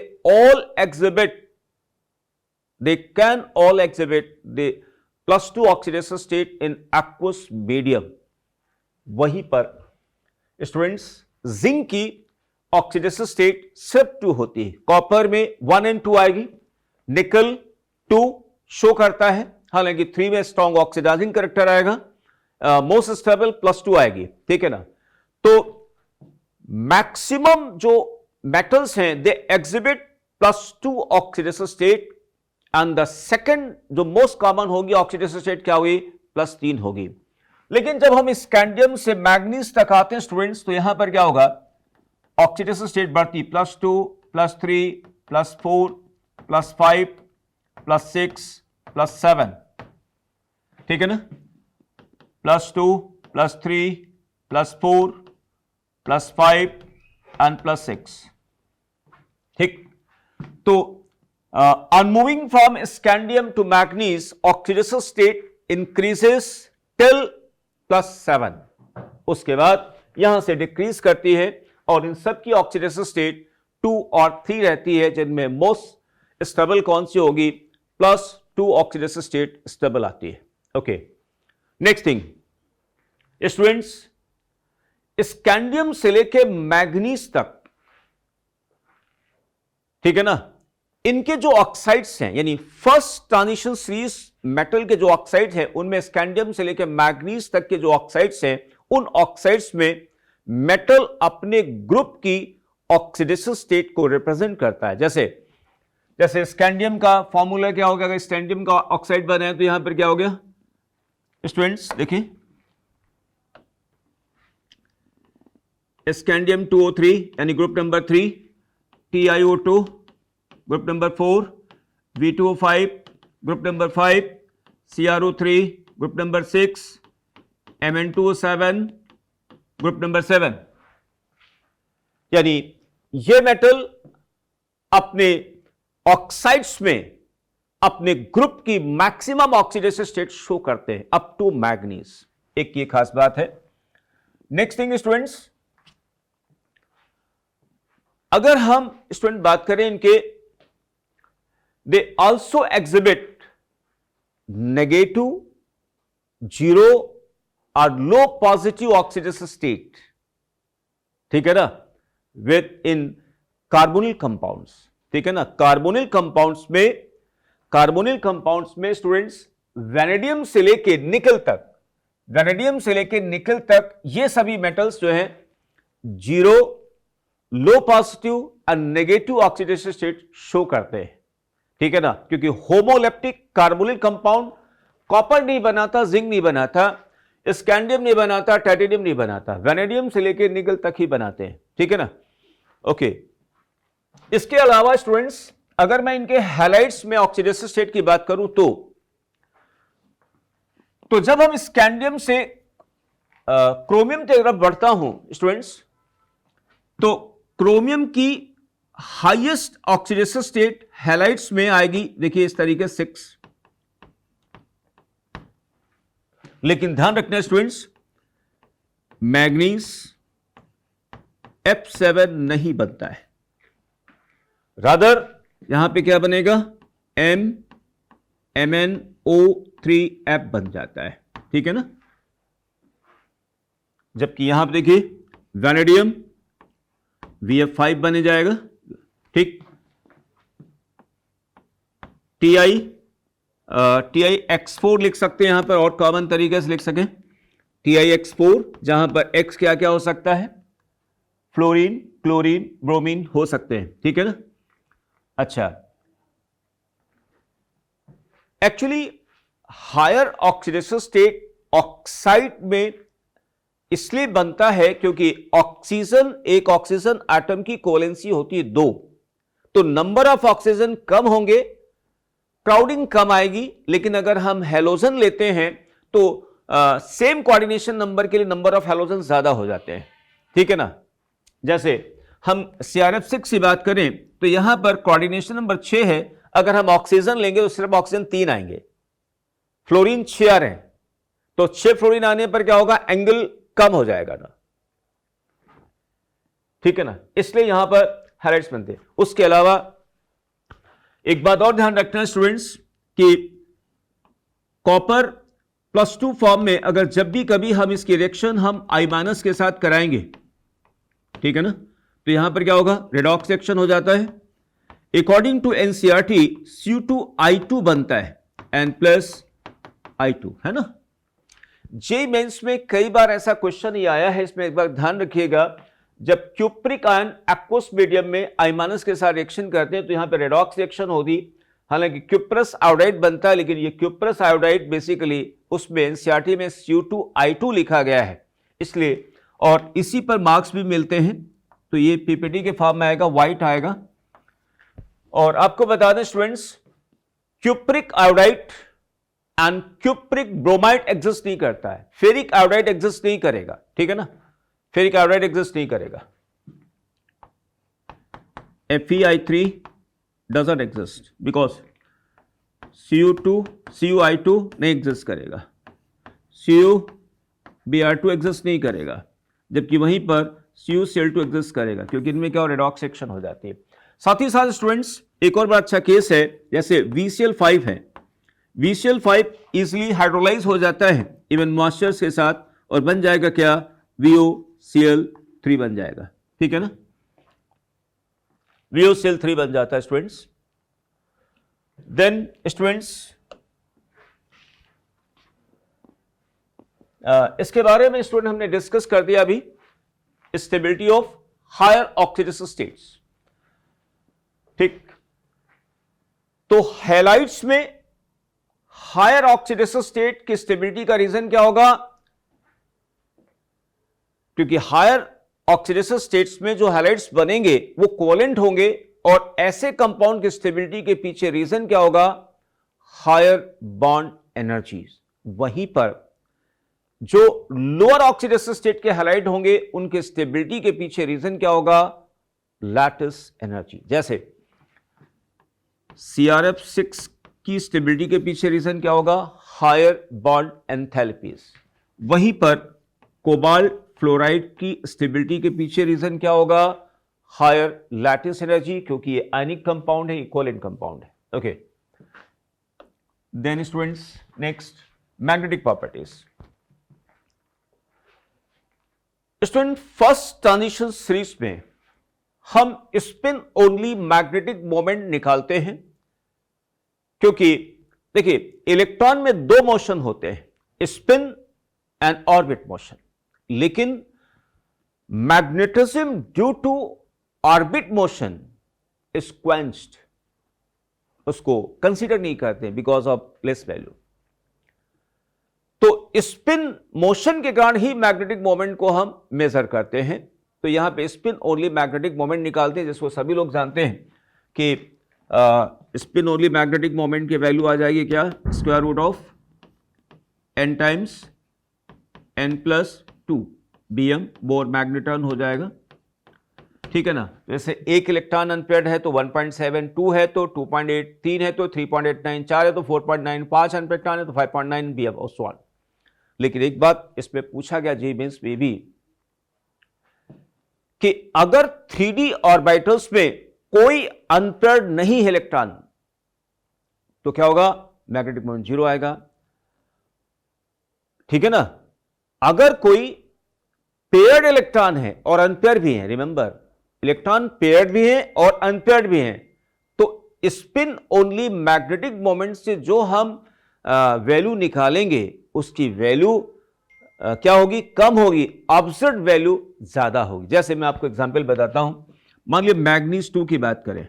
can all exhibit the +2 oxidation state in aqueous medium. वहीं पर स्टूडेंट्स जिंक की ऑक्सीडेशन स्टेट सिर्फ 2 होती है। कॉपर में 1 और 2 आएगी, निकल 2 शो करता है, हालांकि 3 में स्ट्रॉन्ग ऑक्सीडाइजिंग कैरेक्टर आएगा, मोस्ट स्टेबल +2 आएगी, ठीक है ना। तो मैक्सिमम जो मेटल्स हैं they exhibit +2 oxidation state, and the second जो मोस्ट कॉमन होगी ऑक्सीडेशन स्टेट क्या हुई? +3 होगी। लेकिन जब हम स्कैंडियम से मैग्नीज तक आते हैं स्टूडेंट्स, तो यहां पर क्या होगा? ऑक्सीडेशन स्टेट बढ़ती, +2, +3, +4, +5, +6, +7, ठीक है ना। +2, +3, +4, +5 एंड +6, ठीक। तो on moving from scandium to manganese, oxidation state increases till +7, उसके बाद यहां से डिक्रीज करती है, और इन सब की ऑक्सीडेशन स्टेट 2 और 3 रहती है, जिनमें मोस्ट स्टेबल कौन सी होगी? +2 ऑक्सीडेशन स्टेट स्टेबल आती है, okay. Next thing students, scandium से लेके मैग्नीज तक, ठीक है ना, इनके जो ऑक्साइड्स हैं, यानी फर्स्ट ट्रांजिशन सीरीज मेटल के जो ऑक्साइड्स हैं, उनमें स्कैंडियम से लेकर मैग्नीज तक के जो ऑक्साइड्स हैं, उन ऑक्साइड्स में मेटल अपने ग्रुप की ऑक्सीडेशन स्टेट को रिप्रेजेंट करता है। जैसे स्कैंडियम का फॉर्मूला क्या होगा? अगर स्कैंडियम का ऑक्साइड बना है तो यहां पर क्या हो गया स्टूडेंट्स? देखिए, स्कैंडियम 2O3 यानी group number 3, TiO2 group number 4, V2O5 group number 5, CrO3 group number 6, Mn2O7 group number 7। यानी ये मेटल अपने ऑक्साइड्स में अपने ग्रुप की मैक्सिमम ऑक्सीडेशन स्टेट शो करते हैं अप टू मैग्नीज। एक ये खास बात है। नेक्स्ट थिंग स्टूडेंट्स, अगर हम स्टूडेंट बात करें इनके, they also exhibit negative, zero और लो पॉजिटिव ऑक्सीडेशन स्टेट, ठीक है ना, विद इन कार्बोनिल कंपाउंड्स, ठीक है ना। कार्बोनिल कंपाउंड्स में स्टूडेंट्स वैनेडियम से लेके निकल तक ये सभी मेटल्स जो हैं जीरो, लो पॉजिटिव और नेगेटिव ऑक्सीडेशन स्टेट शो करते हैं, ठीक है ना। क्योंकि होमोलेप्टिक कार्बोनिल कंपाउंड कॉपर नहीं बनाता, जिंक नहीं बनाता, स्कैंडियम नहीं बनाता, टाइटेनियम नहीं बनाता, वैनेडियम से लेकर निकल तक ही बनाते हैं, ठीक है ना। ओके, इसके अलावा स्टूडेंट्स अगर मैं इनके हैलाइड्स में ऑक्सीडेशन स्टेट की बात करूं तो जब हम स्कैंडियम से क्रोमियम की तरफ बढ़ता हूं स्टूडेंट्स, तो क्रोमियम की हाईएस्ट ऑक्सीडेशन स्टेट हैलाइड्स में आएगी, देखिए इस तरीके 6। लेकिन ध्यान रखना स्टूडेंट्स, मैग्नीज F7 नहीं बनता है, रादर यहां पे क्या बनेगा? MnO3F बन जाता है, ठीक है ना। जबकि यहां पे देखिए वैनेडियम VF5 बने जाएगा, ठीक। TiX4 लिख सकते हैं यहां पर, और कॉमन तरीके से लिख सकें TiX4, जहां पर X क्या क्या हो सकता है? फ्लोरीन, क्लोरीन, ब्रोमीन हो सकते हैं, ठीक है ना। अच्छा, actually higher oxidation state oxide में इसलिए बनता है क्योंकि एक ऑक्सीजन एटम की कोवेलेंसी होती है 2, तो नंबर ऑफ ऑक्सीजन कम होंगे, क्राउडिंग कम आएगी। लेकिन अगर हम हैलोजन लेते हैं तो सेम कोऑर्डिनेशन नंबर के लिए नंबर ऑफ हैलोजन ज्यादा हो जाते हैं, ठीक है ना। जैसे हम CrF6 की बात करें तो यहां पर कोऑर्डिनेशन नंबर 6 है, अगर हम ऑक्सीजन लेंगे तो सिर्फ ऑक्सीजन 3 आएंगे, फ्लोरीन 6 आ रहे हैं, तो 6 फ्लोरीन आने पर क्या होगा? एंगल कम हो जाएगा ना, ठीक है ना। इसलिए यहां पर हैलाइड्स बनते हैं। उसके अलावा एक बात और ध्यान रखना है स्टूडेंट्स कि कॉपर +2 फॉर्म में अगर जब भी कभी हम इसकी रिएक्शन हम I- के साथ कराएंगे, ठीक है ना, तो यहां पर क्या होगा? रेडॉक्स रिएक्शन हो जाता है। अकॉर्डिंग टू NCERT Cu2I2 बनता है, N+I2, है ना। जेईई मेंस में कई बार ऐसा क्वेश्चन ही आया है, इसमें एक बार ध्यान रखिएगा, जब क्यूप्रिक आयन एक्वस मीडियम में I- के साथ रिएक्शन करते हैं तो यहां पे रेडॉक्स रिएक्शन होती, हालांकि क्यूप्रस आयोडाइड बनता है, लेकिन ये क्यूप्रस आयोडाइड बेसिकली उसमें NCERT में Cu2I2 लिखा गया है, इसलिए, और इसी पर मार्क्स भी मिलते हैं, तो ये PPT के फॉर्म में आएगा, व्हाइट आएगा। और आपको बता दें students, cupric iodide and cupric bromide exist नहीं करता है, फेरिक आयोडाइड एग्जिस्ट नहीं करेगा, ठीक है ना, फेरिक आयोडाइड एग्जिस्ट नहीं करेगा। FeI3 doesn't exist because Cu2I2 नहीं एग्जिस्ट करेगा, CuBr2 एग्जिस्ट नहीं करेगा, जबकि वहीं पर CuCl2 एग्जिस्ट करेगा, क्योंकि इनमें क्या रेडॉक्स रिएक्शन हो जाती है। साथ ही साथ स्टूडेंट्स एक और बड़ा अच्छा केस है, जैसे VCl5 है, VCl5 इजिली हाइड्रोलाइज हो जाता है इवन मॉइस्चर्स के साथ, और बन जाएगा क्या? VOCl3 बन जाएगा, ठीक है ना, VOCl3 बन जाता है स्टूडेंट्स। देन स्टूडेंट्स इसके बारे में स्टूडेंट हमने डिस्कस कर दिया अभी, stability of higher oxidation states. ठीक, तो हैलाइड्स में हायर ऑक्सीडेशन स्टेट की स्टेबिलिटी का रीजन क्या होगा? क्योंकि हायर ऑक्सीडेशन स्टेट्स में जो हैलाइड्स बनेंगे वो कोवेलेंट होंगे, और ऐसे कंपाउंड की स्टेबिलिटी के पीछे रीजन क्या होगा? Higher bond energies. वहीं पर जो लोअर ऑक्सीडेशन स्टेट के हैलाइड होंगे उनके स्टेबिलिटी के पीछे रीजन क्या होगा? Lattice energy. जैसे CrF6 की स्टेबिलिटी के पीछे रीजन क्या होगा? Higher bond enthalpies. वहीं पर कोबाल्ट फ्लोराइड की स्टेबिलिटी के पीछे रीजन क्या होगा? हायर लैटिस एनर्जी, क्योंकि ये आयनिक कंपाउंड है, इक्विवेलेंट कंपाउंड है। Okay, then students next, magnetic properties. Student first transition series में हम स्पिन ओनली मैग्नेटिक मोमेंट निकालते हैं, क्योंकि देखिए इलेक्ट्रॉन में दो मोशन होते हैं, स्पिन एंड ऑर्बिट मोशन, लेकिन magnetism due to orbit motion is quenched, उसको कंसीडर नहीं करते बिकॉज ऑफ लेस वैल्यू। तो स्पिन मोशन के कारण ही मैग्नेटिक मोमेंट को हम मेजर करते हैं। तो यहां पे स्पिन ओनली मैग्नेटिक मोमेंट निकालते हैं, जिसको सभी लोग जानते हैं कि स्पिन ओनली मैग्नेटिक मोमेंट की वैल्यू आ जाएगी क्या? Square root of n times n+2 bm Bohr magneton हो जाएगा। ठीक है ना? जैसे एक इलेक्ट्रॉन अनपेयर्ड है तो 1.72 है, तो 2.83 है तो 3.894 है, तो 4.95 अनपेयर्ड है तो 5.9 bm और so on। लेकिन एक बात इसमें पूछा गया जी मीन्स में भी कि अगर 3D ऑर्बिटल्स में कोई अनपेयर्ड नहीं है इलेक्ट्रॉन तो क्या होगा? मैग्नेटिक मोमेंट 0 आएगा। ठीक है ना? अगर कोई पेयर्ड इलेक्ट्रॉन है और अनपेयर्ड भी है, रिमेंबर इलेक्ट्रॉन पेयर्ड भी है और अनपेयर्ड भी है, तो स्पिन ओनली मैग्नेटिक मोमेंट से जो हम वैल्यू निकालेंगे उसकी वैल्यू क्या होगी? कम होगी, ऑब्जर्व्ड वैल्यू ज्यादा होगी। जैसे मैं आपको एग्जांपल बताता हूं, मान लीजिए मैग्नीज 2 की बात करें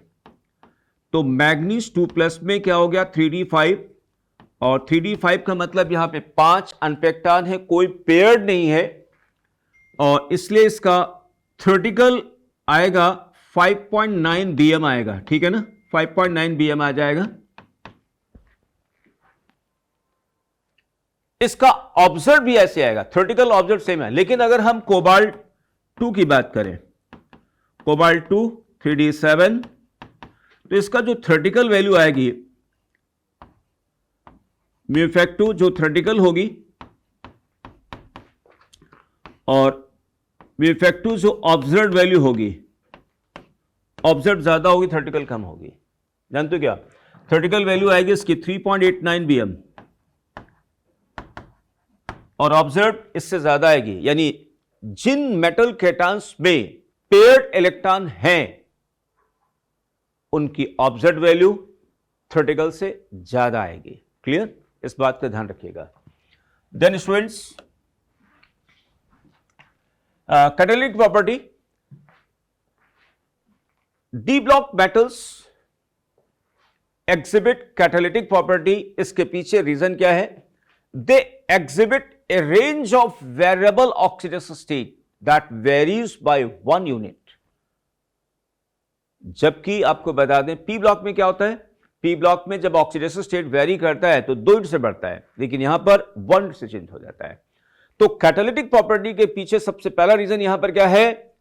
तो मैग्नीज 2 प्लस में क्या हो गया? 3d5, और 3d5 का मतलब यहां पे 5 अनपेक्टान है, कोई पेयर्ड नहीं है, और इसलिए इसका थ्योरेटिकल आएगा 5.9 bm आएगा। ठीक है ना? 5.9 bm आ जाएगा। इसका ऑब्जर्व भी ऐसे आएगा, थ्योरेटिकल ऑब्जर्व सेम है। लेकिन अगर हम कोबाल्ट 2 की बात करें, कोबाल्ट 2 3d7, तो इसका जो थ्योरेटिकल वैल्यू आएगी म्यूफैक्टू जो थ्योरेटिकल होगी, और म्यूफैक्टू जो ऑब्जर्व वैल्यू होगी, ऑब्जर्व ज्यादा होगी थ्योरेटिकल कम होगी। जानते हो क्या? थ्योरेटिकल वैल्यू आएगी इसकी 3.89 bm और ऑब्जर्व इससे ज्यादा आएगी, यानी जिन मेटल केटान्स में पेयर्ड इलेक्ट्रॉन हैं उनकी ऑब्जर्व वैल्यू थ्योरेटिकल से ज्यादा आएगी। क्लियर? इस बात का ध्यान रखिएगा। Then students catalytic property, d block metals exhibit catalytic property. इसके पीछे रीजन क्या है? They exhibit a range of variable oxidation state that varies by 1 unit. जबकि आपको बता दें पी ब्लॉक में क्या होता है? पी ब्लॉक में जब ऑक्सीडेशन स्टेट वेरी करता है तो 2 यूनिट से बढ़ता है, लेकिन यहां पर 1 यूनिट से चेंज हो जाता है। तो कैटालिटिक प्रॉपर्टी के पीछे सबसे पहला रीजन यहां पर क्या है?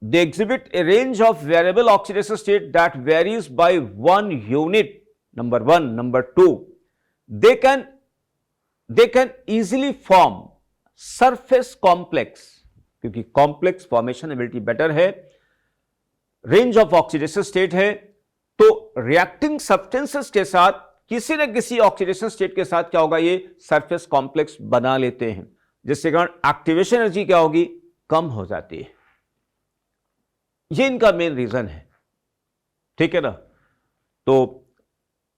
They exhibit a range of variable oxidation state that varies by 1 unit, number 1। Number 2, they can easily form surface complex, क्योंकि कॉम्प्लेक्स फॉर्मेशन एबिलिटी बेटर है, रेंज ऑफ ऑक्सीडेशन स्टेट है, तो रिएक्टिंग सब्सटेंसेस के साथ किसी न किसी ऑक्सीडेशन स्टेट के साथ क्या होगा? ये सरफेस कॉम्प्लेक्स बना लेते हैं, जिसके कारण एक्टिवेशन एनर्जी क्या होगी? कम हो जाती है। ये इनका मेन रीजन है। ठीक है ना? तो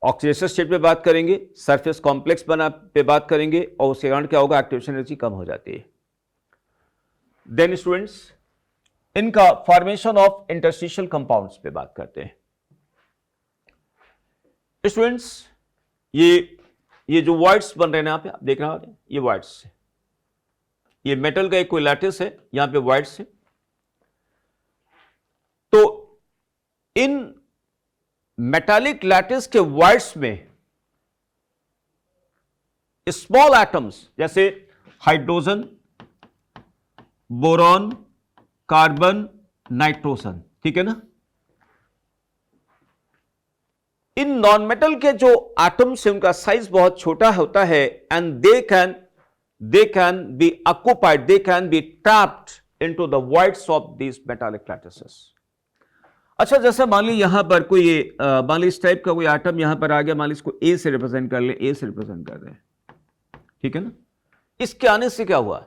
ऑक्सीडेशन स्टेट पे बात करेंगे, सरफेस कॉम्प्लेक्स बना पे बात करेंगे, और उसके कारण क्या होगा, एक्टिवेशन एनर्जी कम हो जाती है। देन स्टूडेंट्स, इनका फॉर्मेशन ऑफ इंटरस्टिशियल कंपाउंड्स पे बात करते हैं। स्टूडेंट्स, ये जो वॉइड्स बन रहे हैं यहां पे आप देख रहे हो, ये वॉइड्स है, ये मेटल का एक कोई लैटिस है, यहां पे वॉइड्स है। तो इन मेटालिक लैटिस के वॉइड्स में स्मॉल एटम्स जैसे हाइड्रोजन, बोरॉन, कार्बन, नाइट्रोजन, ठीक है ना, इन नॉन मेटल के जो एटम्स है उनका साइज बहुत छोटा होता है, and they can be occupied, they can be trapped into the voids of these metallic lattices. अच्छा, जैसे मान ली यहां पर कोई मान ली इस टाइप का कोई एटम यहां पर आ गया, मान ली इसको ए से रिप्रेजेंट कर ले, ए से रिप्रेजेंट कर रहे हैं, ठीक है ना। इसके आने से क्या हुआ,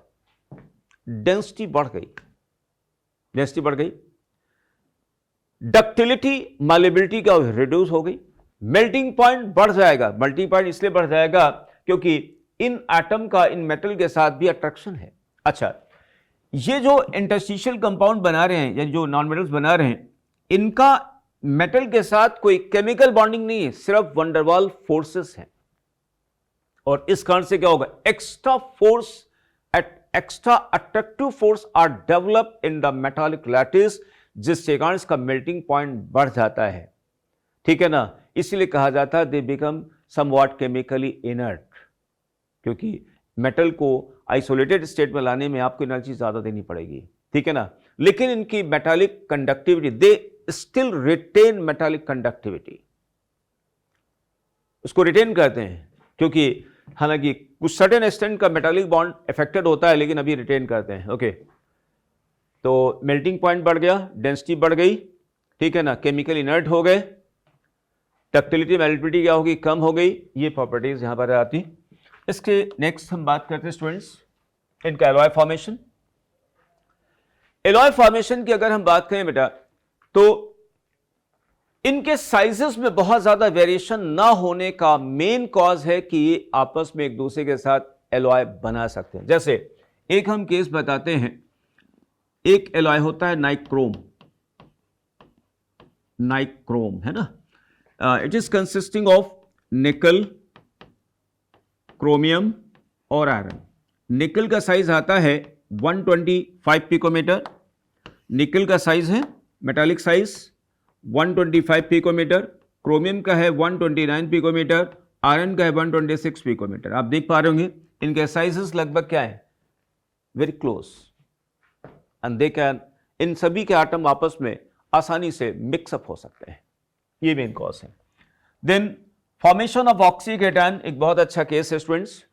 डेंसिटी बढ़ गई, डेंसिटी बढ़ गई, डक्टिलिटी, मालेबिलिटी क्या रिड्यूस हो गई, मेल्टिंग पॉइंट बढ़ जाएगा। मेल्टिंग पॉइंट इसलिए बढ़ जाएगा क्योंकि इन एटम का इन मेटल के साथ भी अट्रैक्शन है। अच्छा, ये जो इंटरस्टिशियल कंपाउंड बना रहे हैं या जो नॉन मेटल्स बना रहे हैं, इनका मेटल के साथ कोई केमिकल बॉन्डिंग नहीं है, सिर्फ वंडरवाल फोर्सेस हैं। और इस कारण से क्या होगा, extra force, extra attractive force are develop in the metallic lattice, जिसके कारण इसका मेल्टिंग पॉइंट बढ़ जाता है, ठीक है ना। इसलिए कहा जाता है they become somewhat chemically inert, क्योंकि मेटल को आइसोलेटेड स्टेट में लाने में आपको एनर्जी ज्यादा देनी पड़ेगी, ठीक है ना। लेकिन इनकी metallic conductivity, they still retain metallic conductivity, उसको रिटेन करते हैं, क्योंकि हालांकि कुछ सर्टेन एक्सटेंट का मेटालिक बॉन्ड अफेक्टेड होता है, लेकिन अभी रिटेन करते हैं। ओके, तो मेल्टिंग पॉइंट बढ़ गया, डेंसिटी बढ़ गई, ठीक है ना, केमिकल इनर्ट हो गए, डक्टिलिटी, मैलिबिलिटी क्या होगी, कम हो गई, ये प्रॉपर्टीज यहां पर आती। इसके नेक्स्ट हम बात करते हैं स्टूडेंट्स, इनका एलॉय फॉर्मेशन। एलॉय फॉर्मेशन की अगर हम बात करें बेटा, तो इनके साइजेस में बहुत ज्यादा वेरिएशन ना होने का मेन कॉज है कि ये आपस में एक दूसरे के साथ एलॉय बना सकते हैं। जैसे एक हम केस बताते हैं, एक एलॉय होता है नाइक्रोम, नाइक्रोम है ना, इट इज कंसिस्टिंग ऑफ निकल, क्रोमियम और आयरन। निकल का साइज आता है 125 पिकोमीटर, निकल का साइज है मेटालिक साइज 125 पिकोमीटर, क्रोमियम का है 129 पिकोमीटर, आयरन का है 126 पिकोमीटर। आप देख पा रहे होंगे इनके साइजेस लगभग क्या है, very close, and they can, इन सभी के आटम आपस में आसानी से मिक्सअप हो सकते हैं, ये मेन कॉज है। देन फॉर्मेशन ऑफ ऑक्सीकेटायन एक बहुत अच्छा केस है स्टूडेंट्स।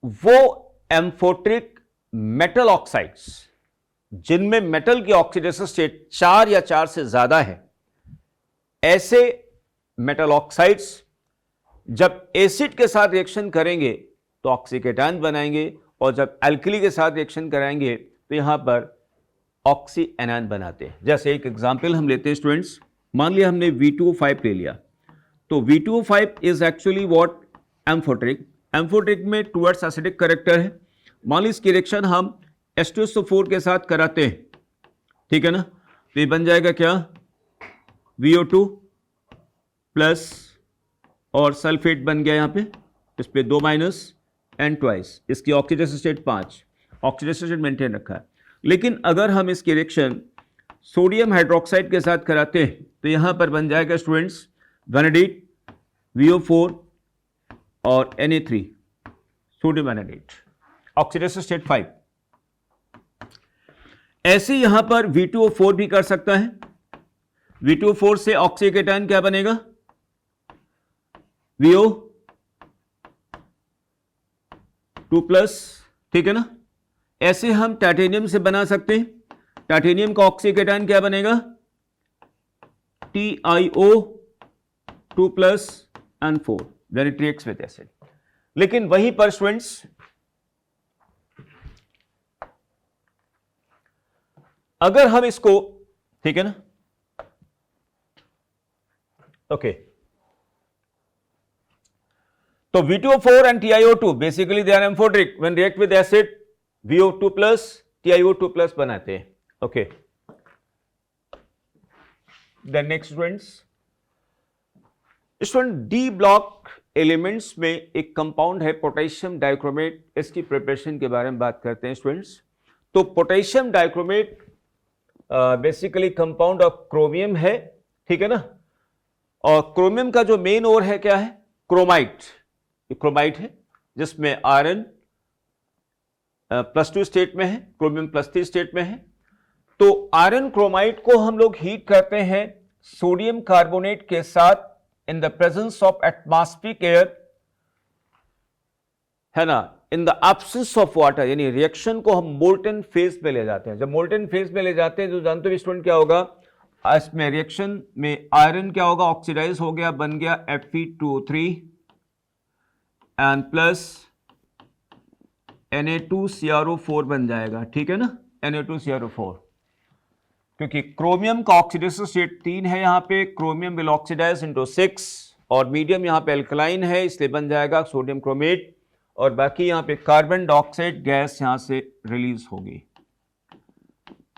वो एम्फोट्रिक मेटल ऑक्साइड्स जिनमें मेटल की ऑक्सीडेशन स्टेट 4 या 4 से ज्यादा है, ऐसे मेटल ऑक्साइड्स जब एसिड के साथ रिएक्शन करेंगे तो ऑक्सीकेटायन बनाएंगे, और जब एल्कली के साथ रिएक्शन कराएंगे तो यहां पर ऑक्सी एनायन बनाते हैं। जैसे एक एग्जांपल हम लेते हैं स्टूडेंट्स, मान लिया हमने V2O5 ले लिया, तो V2O5 is actually what, amphoteric. Amphoteric में टुवर्ड्स एसिडिक कैरेक्टर है। मान ली इसकी रिएक्शन हम H2SO4 के साथ कराते हैं, ठीक है ना, तो ये बन जाएगा क्या, VO2 प्लस और सल्फेट बन गया यहां पे, इस पे 2 माइनस एंड ट्वाइस, इसकी oxidation state 5, oxidation state maintain रखा है। लेकिन अगर हम इसकी रिएक्शन सोडियम हाइड्रोक्साइड के साथ कराते हैं तो यहां पर बन जाएगा स्टूडेंट्स वैनेडीट, VO4 और Na3, सोडियम वैनेडीट, ऑक्सीडेशन स्टेट 5। ऐसे यहां पर V2O4 भी कर सकता है। V2O4 से ऑक्सीकेटायन क्या बनेगा, VO2 प्लस, ठीक है ना। ऐसे हम टाइटेनियम से बना सकते हैं, टाइटेनियम का ऑक्सीकेटायन क्या बनेगा, TiO2 plus and 4 when it reacts with acid। लेकिन वहीं पर स्टूडेंट्स अगर हम इसको, ठीक है ना, ओके, तो V2O4 and TiO2 basically they are amphoteric, when react with acid VO2 plus TiO2 plus बनाते हैं। Okay, then next student D block elements में एक कंपाउंड है पोटेशियम डाइक्रोमेट, इसकी प्रिपरेशन के बारे में बात करते हैं स्टूडेंट्स। तो potassium dichromate basically compound of chromium है, ठीक है ना, और क्रोमियम का जो मेन ओर है क्या है, क्रोमाइट। क्रोमाइट है जिसमें आयरन +2 स्टेट में है, क्रोमियम +3 स्टेट में है। तो आयरन क्रोमाइट को हम लोग हीट करते हैं सोडियम कार्बोनेट के साथ in the presence of atmospheric air, है ना, in the absence of water, यानी रिएक्शन को हम मोल्टन फेज में ले जाते हैं। जब मोल्टन फेज में ले जाते हैं तो जानते हो स्टूडेंट क्या होगा, इसमें रिएक्शन में आयरन क्या होगा, ऑक्सीडाइज हो गया, बन गया Fe2O3 एंड प्लस Na2CrO4 बन जाएगा, ठीक है ना, Na2CrO4, क्योंकि क्रोमियम का ऑक्सीडेशन स्टेट 3 है, यहां पे क्रोमियम विल ऑक्सीडाइज इनटू 6 और मीडियम यहां पे अल्कलाइन है, इसलिए बन जाएगा सोडियम क्रोमेट, और बाकी यहां पे कार्बन डाइऑक्साइड गैस यहां से रिलीज होगी।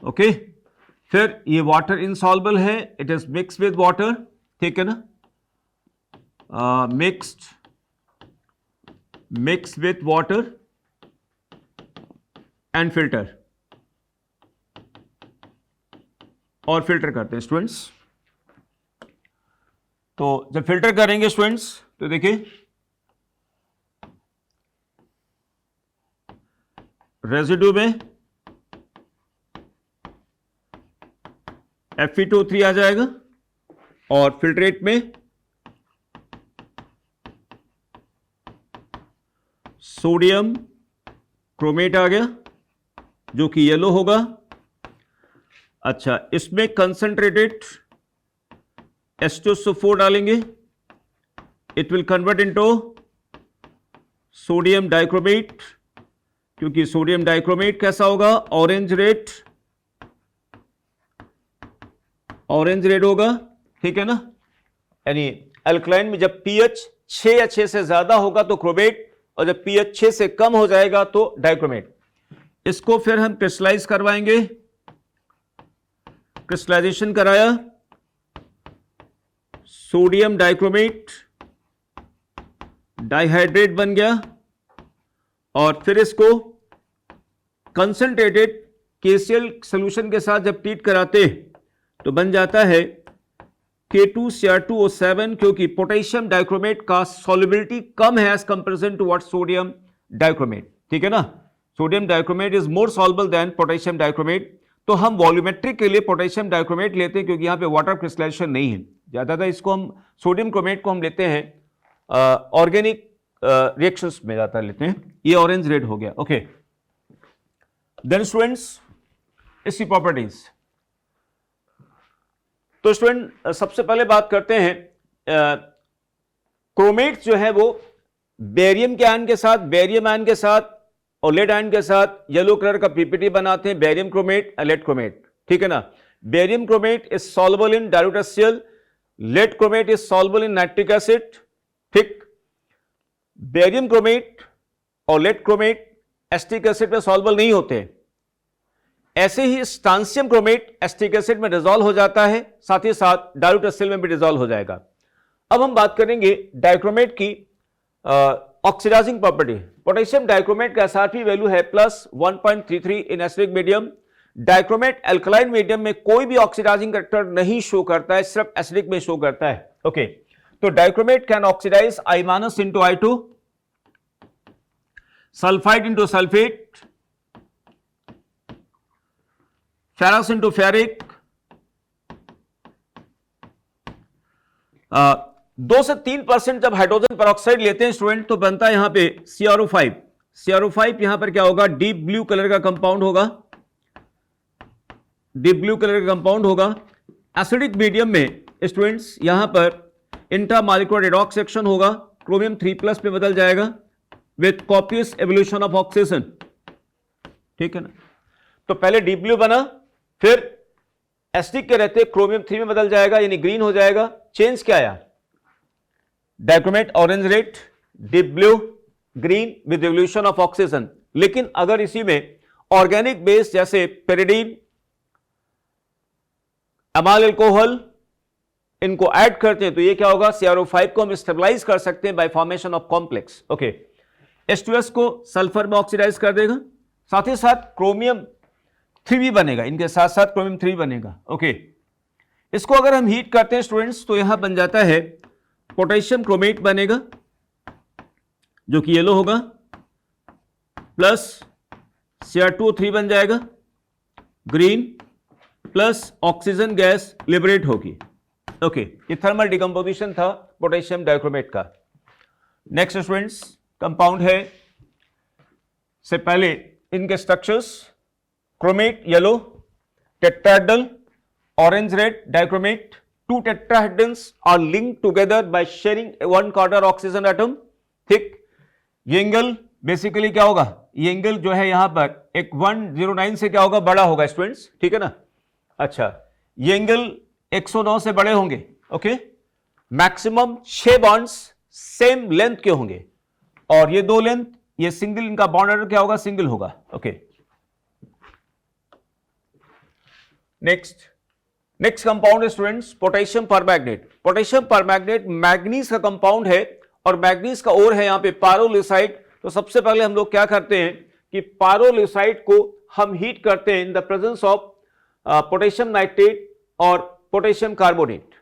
ओके, फिर ये वाटर इनसॉल्युबल है, it is mix with water, ठीक है ना, mix with water and filter, और फिल्टर करते हैं स्टूडेंट्स। तो जब फिल्टर करेंगे स्टूडेंट्स तो देखिए रेजिड्यू में Fe2O3 आ जाएगा और फिल्ट्रेट में सोडियम क्रोमेट आ गया जो कि येलो होगा। अच्छा, इसमें कंसंट्रेटेड H2SO4 डालेंगे, it will convert into sodium dichromate, क्योंकि सोडियम डाइक्रोमेट कैसा होगा, ऑरेंज रेड होगा, ठीक है ना, यानी अल्कलाइन में जब pH 6 या 6 से ज्यादा होगा तो क्रोमेट, और जब pH 6 से कम हो जाएगा तो डाइक्रोमेट। इसको फिर हम क्रिस्टलाइज करवाएंगे, क्रिस्टलाइजेशन कराया, सोडियम डाइक्रोमेट डाइहाइड्रेट बन गया, और फिर इसको कंसंट्रेटेड KCl सॉल्यूशन के साथ जब ट्रीट कराते तो बन जाता है K2Cr2O7, क्योंकि पोटेशियम डाइक्रोमेट का सॉल्युबिलिटी कम है as comparison to what sodium dichromate, ठीक है ना, sodium dichromate is more soluble than potassium dichromate. तो हम वॉल्यूमेट्रिक के लिए पोटेशियम डाइक्रोमेट लेते हैं क्योंकि यहां पे वाटर क्रिस्टलाइजेशन नहीं है, ज्यादातर इसको हम सोडियम क्रोमेट को हम लेते हैं ऑर्गेनिक रिएक्शंस में ज्यादा लेते हैं। ये ऑरेंज रेड हो गया। ओके, देन स्टूडेंट्स इसकी प्रॉपर्टीज। तो स्टूडेंट सबसे पहले बात करते हैं क्रोमेट जो है वो बेरियम के आयन के साथ, बेरियम आयन के साथ और लेड आयन के साथ येलो कलर का पीपीटी बनाते हैं, बेरियम क्रोमेट, लेड क्रोमेट, ठीक है ना। Barium chromate is soluble in dilute HCl, lead chromate is soluble in nitric acid, ठीक। बेरियम क्रोमेट और लेड क्रोमेट एसिटिक एसिड में सॉल्युबल नहीं होते, ऐसे ही स्टांसियम क्रोमेट एसिटिक एसिड में डिसॉल्व हो जाता है, साथ ही साथ डाइल्यूट HCl में भी डिसॉल्व हो जाएगा। अब हम बात करेंगे डाइक्रोमेट की ऑक्सीडाइजिंग प्रॉपर्टी। पोटेशियम डाइक्रोमेट का SRP वैल्यू है +1.33 in acidic medium. Dichromate alkaline medium में कोई भी ऑक्सीडाइजिंग कैरेक्टर नहीं शो करता है, सिर्फ एसिडिक में शो करता है। ओके, तो dichromate can oxidise I- into I2, sulphide into sulphate, ferrous into ferric, 2 से 3% जब हाइड्रोजन पेरोक्साइड लेते हैं स्टूडेंट तो बनता है यहां पे CrO5। CrO5 यहां पर क्या होगा, डीप ब्लू कलर का कंपाउंड होगा, डीप ब्लू कलर का कंपाउंड होगा। एसिडिक मीडियम में स्टूडेंट्स यहां पर इंट्रामॉलिक्यूलर रेडॉक्स एक्शन होगा, क्रोमियम 3+ पे बदल जाएगा with copious evolution of oxygen, ठीक है ना। तो पहले डीप ब्लू बना, फिर एसिडिक के रहते क्रोमियम 3 में बदल जाएगा यानी ग्रीन हो जाएगा, चेंज क्या आया? Dichromate orange red, deep blue, green with revolution of oxygen. लेकिन अगर इसी में ऑर्गेनिक बेस जैसे पेरिडीन, अमाल अल्कोहल, इनको ऐड करते हैं तो ये क्या होगा? CrO5 को हम स्टेबलाइज कर सकते हैं bye formation of complex. Okay, H2S को सल्फर में ऑक्सीडाइज कर देगा, साथ ही साथ क्रोमियम 3 भी बनेगा, इनके साथ साथ क्रोमियम 3 बनेगा। ओके, इसको अगर हम हीट करते हैं स्टूडेंट्स तो यहां बन जाता है पोटेशियम क्रोमेट बनेगा, जो कि येलो होगा, प्लस Cr2O3 बन जाएगा green, plus oxygen gas liberate होगी। ओके, ये थर्मल डिकम्पोजिशन था पोटेशियम डाइक्रोमेट का। नेक्स्ट स्टूडेंट्स, कंपाउंड है से पहले इनके structures, chromate yellow, tetrahedral, orange red dichromate, 2 tetrahedrons are linked together by sharing 1 quarter oxygen atom। ठीक, ये एंगल बेसिकली क्या होगा? ये एंगल जो है यहां पर एक 109 से क्या होगा? बड़ा होगा स्टूडेंट्स, ठीक है ना। अच्छा, ये एंगल 109 से बड़े होंगे। Okay, maximum 6 bonds same length के होंगे, और ये 2 लेंथ, ये सिंगल, इनका बॉन्ड ऑर्डर क्या होगा? सिंगल होगा। ओके, नेक्स्ट कंपाउंड है students potassium permanganate. Potassium permanganate manganese का कंपाउंड है, और मैग्नीज का और है यहां पे पायरोलिसाइट। तो सबसे पहले हम लोग क्या करते हैं कि पायरोलिसाइट को हम हीट करते हैं in the presence of potassium nitrate और पोटेशियम कार्बोनेट।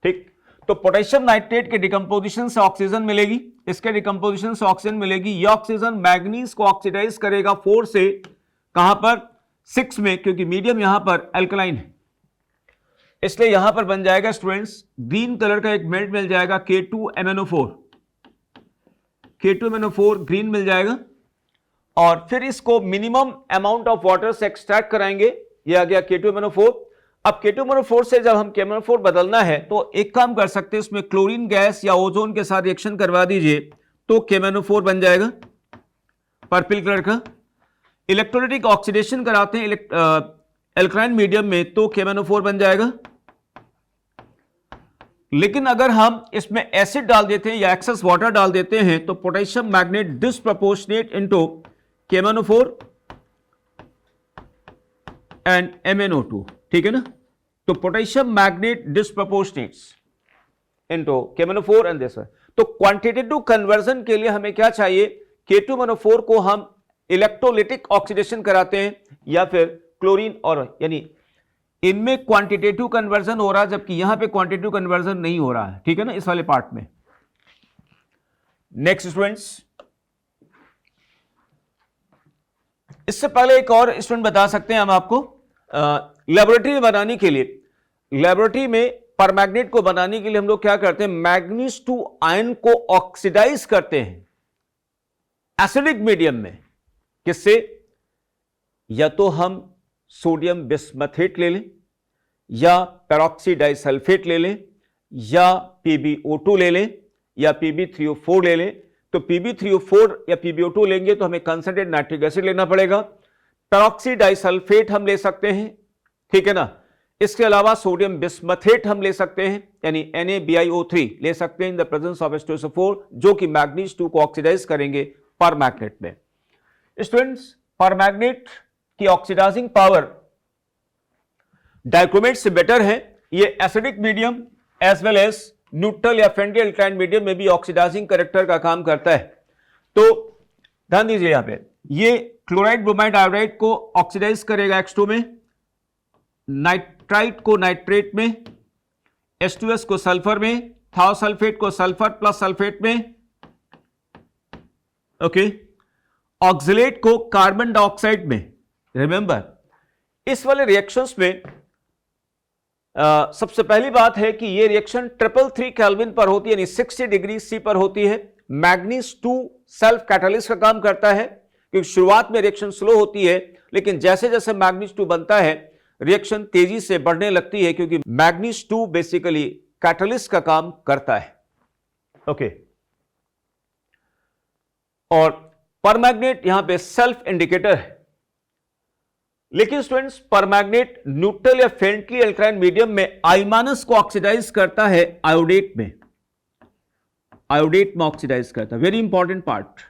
ठीक, तो पोटेशियम नाइट्रेट के डिकम्पोजिशन से ऑक्सीजन मिलेगी, इसके डिकम्पोजिशन से ऑक्सीजन मिलेगी। यह ऑक्सीजन मैग्नीज को ऑक्सीडाइज करेगा 4 से कहां पर? 6 में, क्योंकि मीडियम यहां पर एल्कलाइन है, इसलिए यहां पर बन जाएगा स्टूडेंट्स ग्रीन कलर का एक मेल्ट मिल जाएगा K2MnO4। K2MnO4 ग्रीन मिल जाएगा, और फिर इसको मिनिमम अमाउंट ऑफ वाटर से एक्सट्रैक्ट कराएंगे। ये आ गया K2MnO4। अब K2MnO4 से जब हम KMnO4 बदलना है तो एक काम कर सकते हैं, इसमें क्लोरीन गैस या ओजोन के साथ रिएक्शन करवा दीजिए तो KMnO4 बन जाएगा पर्पल कलर का। इलेक्ट्रोलाइटिक ऑक्सीडेशन कराते हैं एल्कलाइन मीडियम में तो KMnO4 बन जाएगा। लेकिन अगर हम इसमें एसिड डाल देते हैं या एक्सेस वाटर डाल देते हैं तो potassium manganate disproportionate into KMnO4 and MnO2, ठीक है ना। तो potassium manganate disproportionates into KMnO4 and this. तो क्वांटिटेटिव कन्वर्जन के लिए हमें क्या चाहिए? K2MnO4 को हम इलेक्ट्रोलिटिक ऑक्सीडेशन कराते हैं या फिर क्लोरीन, और यानी इनमें क्वांटिटेटिव कन्वर्जन हो रहा है जबकि यहां पे क्वांटिटेटिव कन्वर्जन नहीं हो रहा है, ठीक है ना, इस वाले पार्ट में। नेक्स्ट स्टूडेंट्स, इससे पहले एक और स्टूडेंट बता सकते हैं हम आपको, लेबोरेटरी में बनाने के लिए, लेबोरेटरी में परमैग्नेट को बनाने के लिए हम लोग क्या करते हैं? मैग्नीज 2 आयन को ऑक्सीडाइज करते हैं एसिडिक मीडियम में। किससे? या तो हम सोडियम बिस्मथेट ले लें, या पेरोक्सी डाइसल्फेट ले लें, या PbO2 ले लें, या Pb3O4 ले लें। तो Pb3O4 या PbO2 लेंगे तो हमें कंसंट्रेट नाइट्रिक एसिड लेना पड़ेगा। पेरोक्सी डाइसल्फेट हम ले सकते हैं, ठीक है ना। इसके अलावा सोडियम बिस्मथेट हम ले सकते हैं, यानी NaBiO3 ले सकते हैं in the presence of H2SO4, जो कि मैग्नीज 2 को ऑक्सीडाइज करेंगे परमैग्नेट में। स्टूडेंट्स, परमैग्नेट की ऑक्सीडाइजिंग पावर डाइक्रोमेट से बेटर है। ये acidic medium as well as neutral या फ्रेंडली अल्कालाइन मीडियम में भी ऑक्सीडाइजिंग कैरेक्टर का काम करता है। तो ध्यान दीजिए, यहां पे ये क्लोराइड ब्रोमाइड आयोडाइड को ऑक्सीडाइज करेगा X2 में, नाइट्राइट को नाइट्रेट में, H2S को सल्फर में, थाओसल्फेट को सल्फर प्लस सल्फेट में, ओके, ऑक्सलेट को कार्बन डाइऑक्साइड में। रिमेंबर, इस वाले रिएक्शंस में सबसे पहली बात है कि ये रिएक्शन 333 केल्विन पर होती है, यानी 60 डिग्री C पर होती है। मैग्नीज 2 सेल्फ कैटालिस्ट का काम करता है, क्योंकि शुरुआत में रिएक्शन स्लो होती है, लेकिन जैसे जैसे मैग्नीज 2 बनता है रिएक्शन तेजी से बढ़ने लगती है, क्योंकि मैग्नीज 2 बेसिकली कैटालिस्ट का काम करता है। ओके, और परमैग्नेट यहां पे सेल्फ इंडिकेटर है। लेकिन स्टूडेंट्स परमैग्नेट न्यूट्रल या फेंटली अल्कलाइन मीडियम में आई माइनस को ऑक्सीडाइज करता है आयोडेट में, आयोडेट में ऑक्सीडाइज करता है, वेरी इंपॉर्टेंट पार्ट।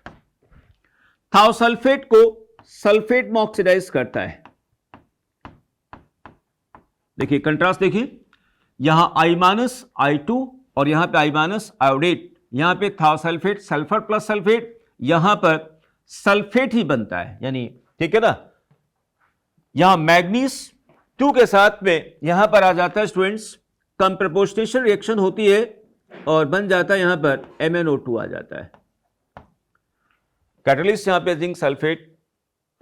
थाओसल्फेट को सल्फेट में ऑक्सीडाइज करता है। देखिए कंट्रास्ट देखिए, यहां आई माइनस I2 और यहां पे आई माइनस आयोडेट, यहां पे थाओसल्फेट सल्फर प्लस सल्फेट, यहां पर सल्फेट ही बनता है, यानी ठीक है ना, यहां मैग्नीज 2 के साथ में यहां पर आ जाता है स्टूडेंट्स, कम प्रोपोर्शनेशन रिएक्शन होती है और बन जाता है यहां पर MnO2 आ जाता है। कैटलिस्ट यहां पे जिंक सल्फेट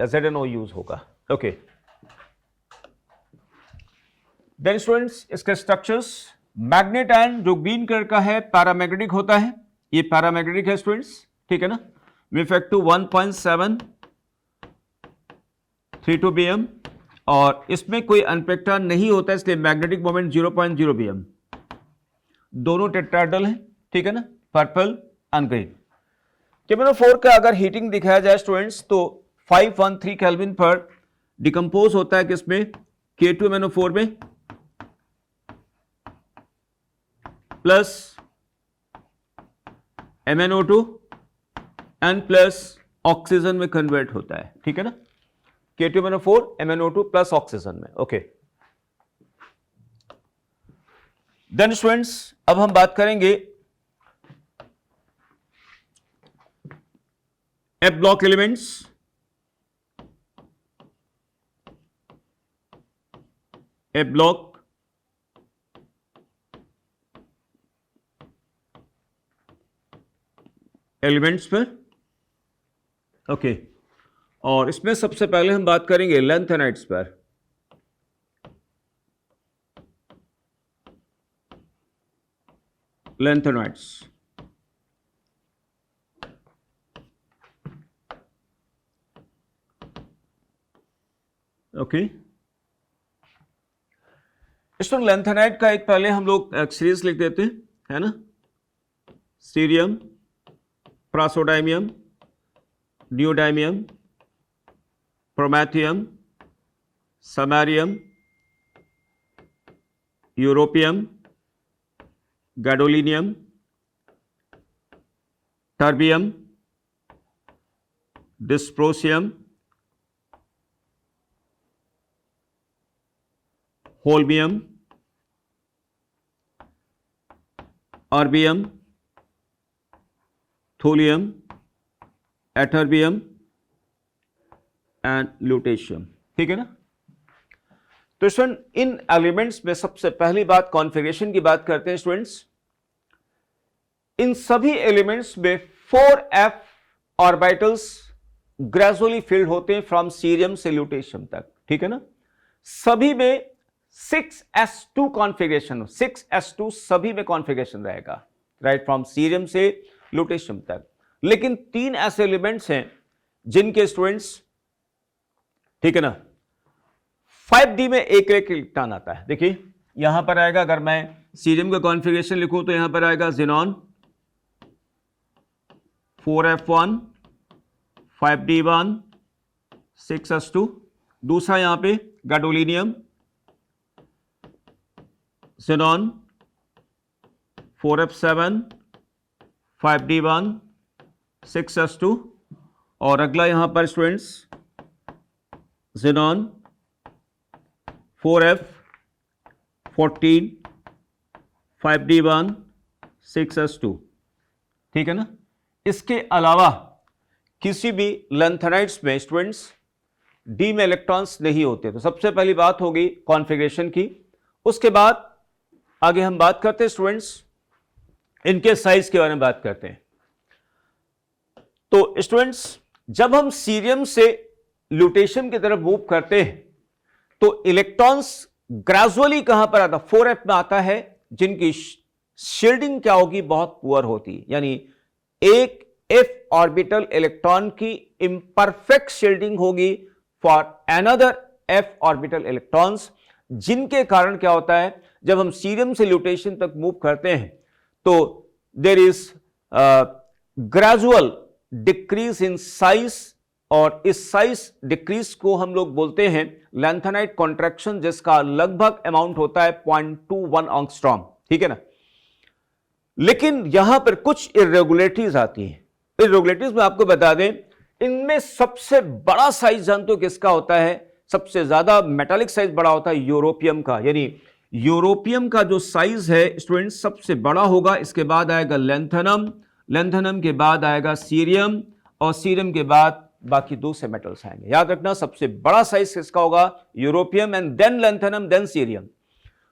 ZnO यूज होगा। ओके, देन स्टूडेंट्स इसके स्ट्रक्चर्स, मैग्नेट आयन जो ग्रीन कलर का है पैरामैग्नेटिक होता है, ये पैरामैग्नेटिक है स्टूडेंट्स, ठीक है ना, इफेक्टिव 1.732 bm और इसमें कोई अनपेक्टा नहीं होता, इसलिए मैग्नेटिक मोमेंट 0.0 bm। दोनों टेट्राहेड्रल हैं, ठीक है ना, पर्पल एंड ग्रीन। KMnO4 का अगर हीटिंग दिखाया जाए स्टूडेंट्स तो 513 केल्विन पर डिकम्पोज होता है किसमें, K2MnO4 में, plus MnO2 and plus oxygen में कन्वर्ट होता है, ठीक है ना, K2MnO4 MnO2 प्लस ऑक्सीजन में। ओके, देन स्टूडेंट्स अब हम बात करेंगे F block elements. F block elements पर, ओके, और इसमें सबसे पहले हम बात करेंगे लैंथेनाइड्स पर। लैंथेनाइड्स, ओके, इसमें लैंथेनाइड का एक पहले हम लोग सीरीज लिख देते हैं, है ना, cerium, praseodymium, neodymium, promethium, samarium, europium, gadolinium, terbium, dysprosium, holmium, erbium, thulium, ytterbium and lutetium, ठीक है ना। तो स्टूडेंट इन एलिमेंट्स में सबसे पहली बात कॉन्फ़िगरेशन की बात करते हैं स्टूडेंट्स। इन सभी एलिमेंट्स में 4f ऑर्बिटल्स ग्रेजुअली फिल्ड होते हैं फ्रॉम सीरियम से ल्यूटेशियम तक, ठीक है ना। सभी में 6s2 कॉन्फ़िगरेशन, 6s2 सभी में कॉन्फ़िगरेशन रहेगा, राइट, फ्रॉम सीरियम से ल्यूटेशियम तक। लेकिन 3 ऐसे एलिमेंट्स हैं जिनके स्टूडेंट्स, ठीक है ना, 5d में एक इलेक्ट्रॉन आता है। देखिए यहां पर आएगा, अगर मैं सीरियम का कॉन्फ़िगरेशन लिखूं तो यहां पर आएगा ज़ीनॉन 4f1 5d1 6s2, दूसरा यहां पे gadolinium xenon 4f7 5d1 6s2, और अगला यहां पर students xenon 4f14 5d1 6s2, ठीक है ना। इसके अलावा किसी भी लैंथेनाइड्स में स्टूडेंट्स डी में इलेक्ट्रॉन्स नहीं होते। तो सबसे पहली बात होगी कॉन्फ़िगरेशन की। उसके बाद आगे हम बात करते हैं स्टूडेंट्स इनके साइज के बारे में बात करते हैं। तो स्टूडेंट्स जब हम सीरियम से ल्यूटेशियम की तरफ मूव करते हैं तो इलेक्ट्रॉन्स ग्रेजुअली कहां पर आता है, 4f में आता है, जिनकी शील्डिंग क्या होगी, बहुत पुअर होती है। यानी एक f ऑर्बिटल इलेक्ट्रॉन की इंपरफेक्ट शील्डिंग होगी for another f orbital electrons, जिनके कारण क्या होता है, जब हम सीरियम से ल्यूटेशियम तक मूव करते हैं तो there is gradual decrease in size और इस साइज डिक्रीज को हम लोग बोलते हैं लैंथेनाइट कॉन्ट्रैक्शन, जिसका लगभग अमाउंट होता है 0.21 एंगस्ट्रॉम, ठीक है ना। लेकिन यहां पर कुछ इरेगुलरिटीज आती हैं। इरेगुलरिटीज में आपको बता दें, इनमें सबसे बड़ा साइज जानते हो किसका होता है? सबसे ज्यादा मेटालिक साइज बड़ा होता है यूरोपियम का, यानी यूरोपियम का जो साइज है स्टूडेंट सबसे बड़ा होगा। इसके बाद आएगा लैंथेनम, लैंथेनम के बाद आएगा सीरियम, और सीरियम के बाद बाकी दूसरे मेटल्स आएंगे। याद रखना, सबसे बड़ा साइज किसका होगा? Europium, and then lanthanum, then cerium.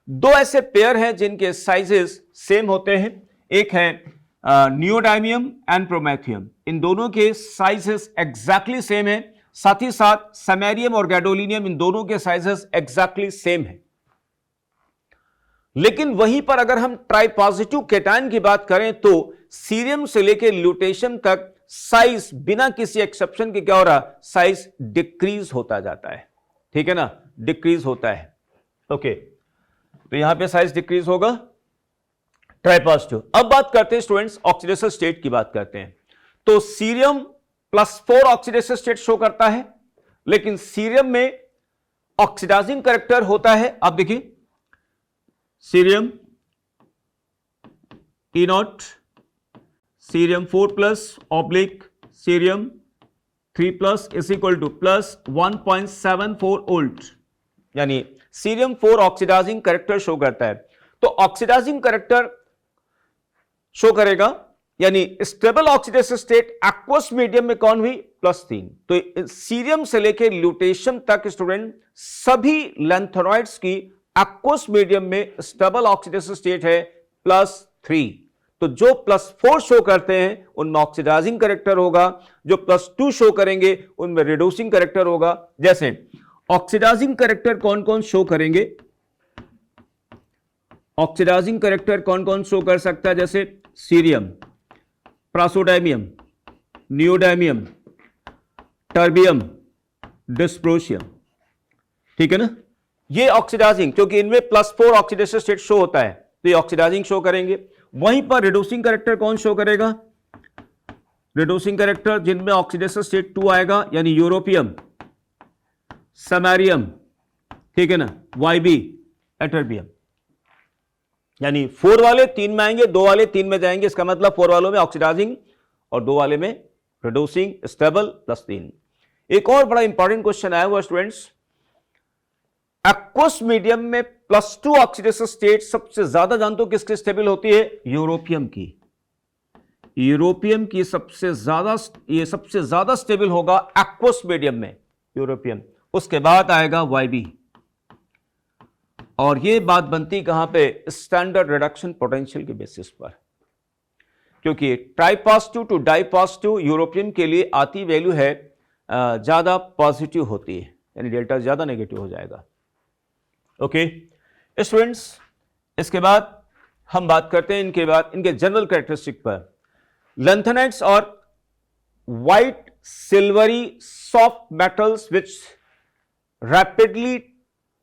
दो ऐसे पेयर हैं जिनके साइजेस सेम होते हैं, एक है नियोडाइमियम एंड प्रोमेथियम। इन दोनों के साइजेस एग्जैक्टली सेम है। साथ ही साथ समेरियम और गैडोलिनियम, इन दोनों के साइजेस एग्जैक्टली सेम है। लेकिन वहीं पर अगर हम ट्राइपॉजिटिव केटायन की बात करें तो सीरियम से लेकर ल्यूटेशियम तक साइज बिना किसी एक्सेप्शन के क्या हो रहा? साइज डिक्रीज होता जाता है, ठीक है ना, डिक्रीज होता है। ओके, तो यहां पे साइज डिक्रीज होगा ट्राइपॉजिटिव। अब बात करते हैं स्टूडेंट्स ऑक्सीडेशन स्टेट की बात करते हैं। तो सीरियम +4 ऑक्सीडेशन स्टेट शो करता है, लेकिन सीरियम में ऑक्सीडाइजिंग कैरेक्टर होता है। आप देखिए, cerium E0, cerium 4+ cerium 3+ is equal to +1.74 volt, यानी सीरियम 4 ऑक्सीडाइजिंग कैरेक्टर शो करता है। तो ऑक्सीडाइजिंग कैरेक्टर शो करेगा, यानी stable oxidation state aqueous medium में कौन हुई? +3। तो सीरियम से लेकर ल्यूटेशियम तक स्टूडेंट सभी लैंथेनॉइड्स की एक्वस मीडियम में स्टेबल ऑक्सीडेशन स्टेट है +3। तो जो +4 शो करते हैं उनमें ऑक्सीडाइजिंग कैरेक्टर होगा, जो +2 शो करेंगे उनमें रिड्यूसिंग कैरेक्टर होगा। जैसे ऑक्सीडाइजिंग कैरेक्टर कौन कौन शो करेंगे? ऑक्सीडाइजिंग कैरेक्टर कौन कौन शो कर सकता है? जैसे सीरियम, प्रासोडाइमियम, नियोडाइमियम, टर्बियम, डिस्प्रोशियम, ठीक है ना। ये ऑक्सीडाइजिंग, क्योंकि इनमें +4 ऑक्सीडेशन स्टेट शो होता है, तो ये ऑक्सीडाइजिंग शो करेंगे। वहीं पर रिड्यूसिंग कैरेक्टर कौन शो करेगा? रिड्यूसिंग कैरेक्टर जिनमें ऑक्सीडेशन स्टेट 2 आएगा, यानी यूरोपियम, समेरियम, ठीक है ना, YB, एटर्बियम। यानी 4 वाले 3 में आएंगे, 2 वाले 3 में जाएंगे। इसका मतलब 4 वालों में ऑक्सीडाइजिंग और 2 वाले में रिड्यूसिंग, स्टेबल, +3। एक और बड़ा इंपॉर्टेंट क्वेश्चन आया हुआ स्टूडेंट्स, एक्वस मीडियम में +2 ऑक्सीडेशन स्टेट सबसे ज्यादा जानते हो किसकी स्टेबल होती है? यूरोपियम की। यूरोपियम की सबसे ज्यादा स्टेबल होगा एक्वस मीडियम में, यूरोपियम। उसके बाद आएगा YB, और ये बात बनती कहां पे? स्टैंडर्ड रिडक्शन पोटेंशियल के बेसिस पर, क्योंकि ट्राइपॉजिटिव टू डाइपॉजिटिव यूरोपियम के लिए आती वैल्यू है ज्यादा पॉजिटिव होती है, यानी डेल्टा ज्यादा नेगेटिव हो जाएगा। ओके स्टूडेंट्स, इसके बाद हम बात करते हैं इनके जनरल कैरेक्टरिस्टिक पर। लैंथेनाइट्स और white silvery soft metals which rapidly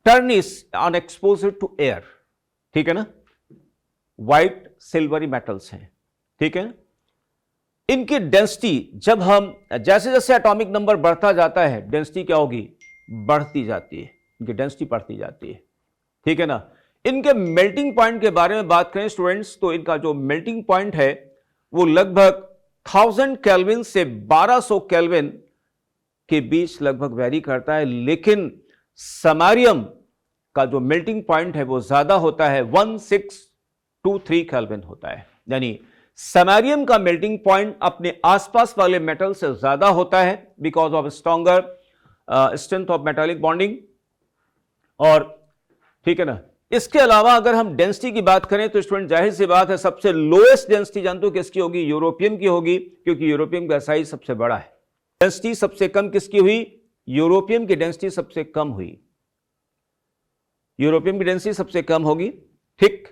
tarnish on exposure to air, ठीक है ना, व्हाइट सिल्वरी मेटल्स हैं, ठीक है। इनकी डेंसिटी जब हम जैसे जैसे एटॉमिक नंबर बढ़ता जाता है, डेंसिटी क्या होगी? बढ़ती जाती है, इनकी डेंसिटी बढ़ती जाती है, ठीक है ना। इनके मेल्टिंग पॉइंट के बारे में बात करें स्टूडेंट्स, तो इनका जो मेल्टिंग पॉइंट है वो लगभग 1000 केल्विन से 1200 केल्विन के बीच लगभग वेरी करता है। लेकिन समारियम का जो मेल्टिंग पॉइंट है वो ज्यादा होता है, 1623 केल्विन होता है। यानी समारियम का मेल्टिंग पॉइंट अपने आसपास वाले मेटल से ज्यादा होता है because of stronger strength of metallic bonding, और ठीक है ना। इसके अलावा अगर हम डेंसिटी की बात करें तो स्टूडेंट जाहिर सी बात है सबसे लोएस्ट डेंसिटी जानते हो किसकी होगी? यूरोपियम की होगी, क्योंकि यूरोपियम का साइज सबसे बड़ा है। डेंसिटी सबसे कम किसकी हुई? यूरोपियम की डेंसिटी सबसे कम हुई, यूरोपियम की डेंसिटी सबसे कम होगी, ठीक।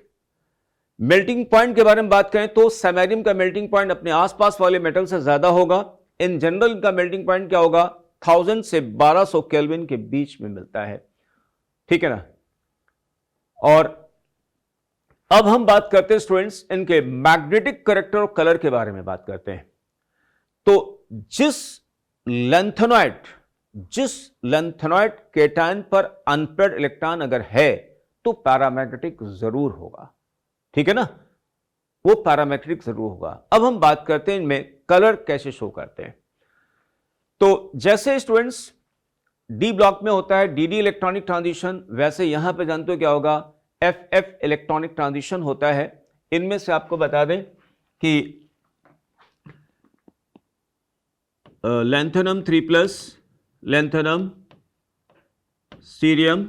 मेल्टिंग पॉइंट के बारे में बात करें तो सैमेरियम का मेल्टिंग पॉइंट अपने आसपास वाले मेटल से ज्यादा होगा। इन जनरल इनका मेल्टिंग पॉइंट क्या होगा? 1000 से 1200 केल्विन के बीच में मिलता है, ठीक है ना। और अब हम बात करते हैं स्टूडेंट्स इनके मैग्नेटिक कैरेक्टर और कलर के बारे में बात करते हैं। तो जिस लेंथेनॉइड, जिस लेंथेनॉइड केटायन पर अनपेयर्ड इलेक्ट्रॉन अगर है तो पैरामैग्नेटिक जरूर होगा, ठीक है ना, वो पैरामैग्नेटिक जरूर होगा। अब हम बात करते हैं इनमें कलर कैसे शो करते हैं। तो जैसे स्टूडेंट्स डी ब्लॉक में होता है डी इलेक्ट्रॉनिक ट्रांजिशन, वैसे यहां पे जानते हो क्या होगा, एफ इलेक्ट्रॉनिक ट्रांजिशन होता है। इनमें से आपको बता दें कि lanthanum 3+, lanthanum, cerium,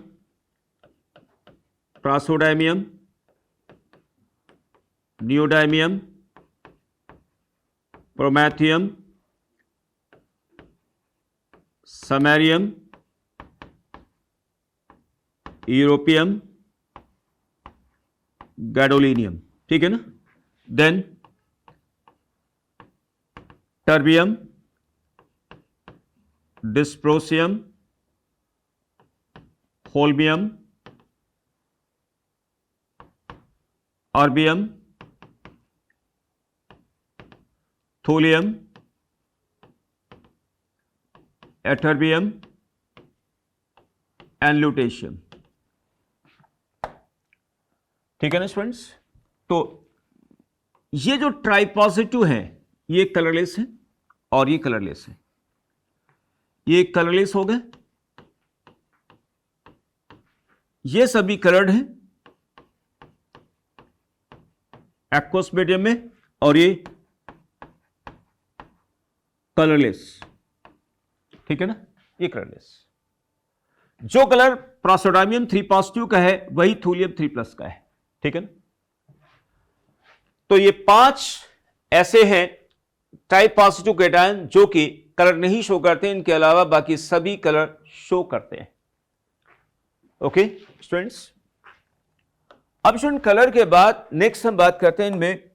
praseodymium, neodymium, promethium, samarium, europium, gadolinium, ठीक है ना, then terbium, dysprosium, holmium, erbium, thulium, ytterbium and lutetium, ठीक है ना स्टूडेंट्स। तो ये जो ट्राई पॉजिटिव है ये कलरलेस है और ये कलरलेस है, ये कलरलेस हो गए, ये सभी कलर्ड हैं एक्वस मीडियम में, और ये कलरलेस, ठीक है ना, ये कलरलेस। जो कलर प्रासोडायमियम 3+ का है वही थूलियम 3+ का है, ठीक है ना। तो ये 5 ऐसे हैं टाइप पॉजिटिव केटायन जो कि कलर नहीं शो करते, इनके अलावा बाकी सभी कलर शो करते हैं। ओके स्टूडेंट्स, अब स्टूडेंट कलर के बाद नेक्स्ट हम बात करते हैं इनमें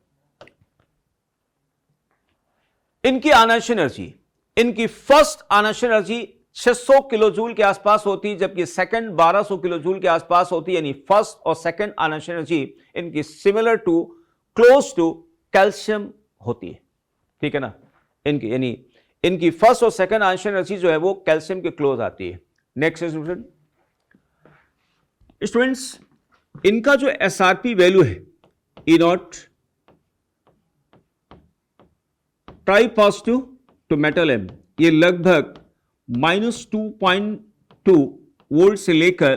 इनकी आनाश एनर्जी। इनकी फर्स्ट आनाश एनर्जी 600 किलो जूल के आसपास होती है, जबकि सेकंड 1200 किलो जूल के आसपास होती है। यानी फर्स्ट और सेकंड आनाश एनर्जी इनकी similar to, close to calcium होती है, ठीक है ना। इनकी यानी इनकी फर्स्ट और सेकंड आनाश एनर्जी जो है वो कैल्शियम के क्लोज आती है। नेक्स्ट स्टूडेंट्स, इनका जो एसआरपी वैल्यू है E0 tri positive to metal M, ये लगभग -2.2 वोल्ट से लेकर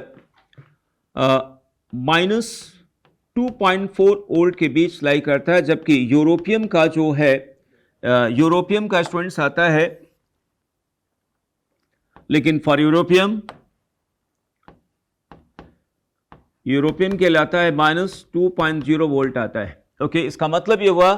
-2.4 वोल्ट के बीच लाई करता है। जबकि यूरोपियम का जो है, यूरोपियम का स्टूडेंट्स आता है, लेकिन फॉर यूरोपियम के लाता है -2.0 वोल्ट आता है। ओके, इसका मतलब यह हुआ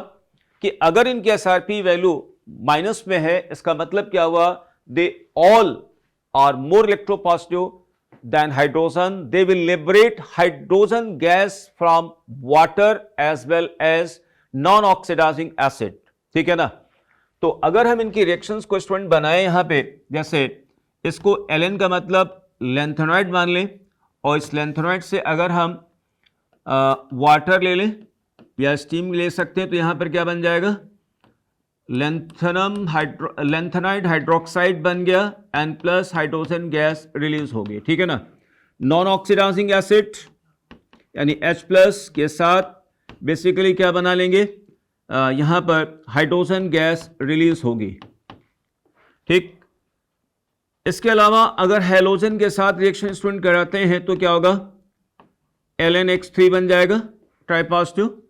कि अगर इनकी एसआरपी वैल्यू माइनस में है, इसका मतलब क्या हुआ, they all are more electropositive than hydrogen, they will liberate hydrogen gas from water as well as non oxidising acid, ठीक है ना। तो अगर हम इनकी रिएक्शंस को स्टूडेंट बनाए यहां पे, जैसे इसको Ln का मतलब लेंथेनॉइड मान लें, और इस लेंथेनॉइड से अगर हम वाटर ले लें या स्टीम ले सकते हैं, तो यहां पर क्या बन जाएगा, लेंथेनाइड हाइड्रोक्साइड बन गया, and plus hydrogen gas release हो गई, ठीक है ना। नॉन ऑक्सीडाइजिंग एसिड यानी H+ के साथ बेसिकली क्या बना लेंगे, यहां पर हाइड्रोजन गैस रिलीज होगी, ठीक। इसके अलावा अगर हैलोजन के साथ रिएक्शन स्टूडेंट कराते हैं तो क्या होगा, LnX3 बन जाएगा ट्राई पॉजिटिव।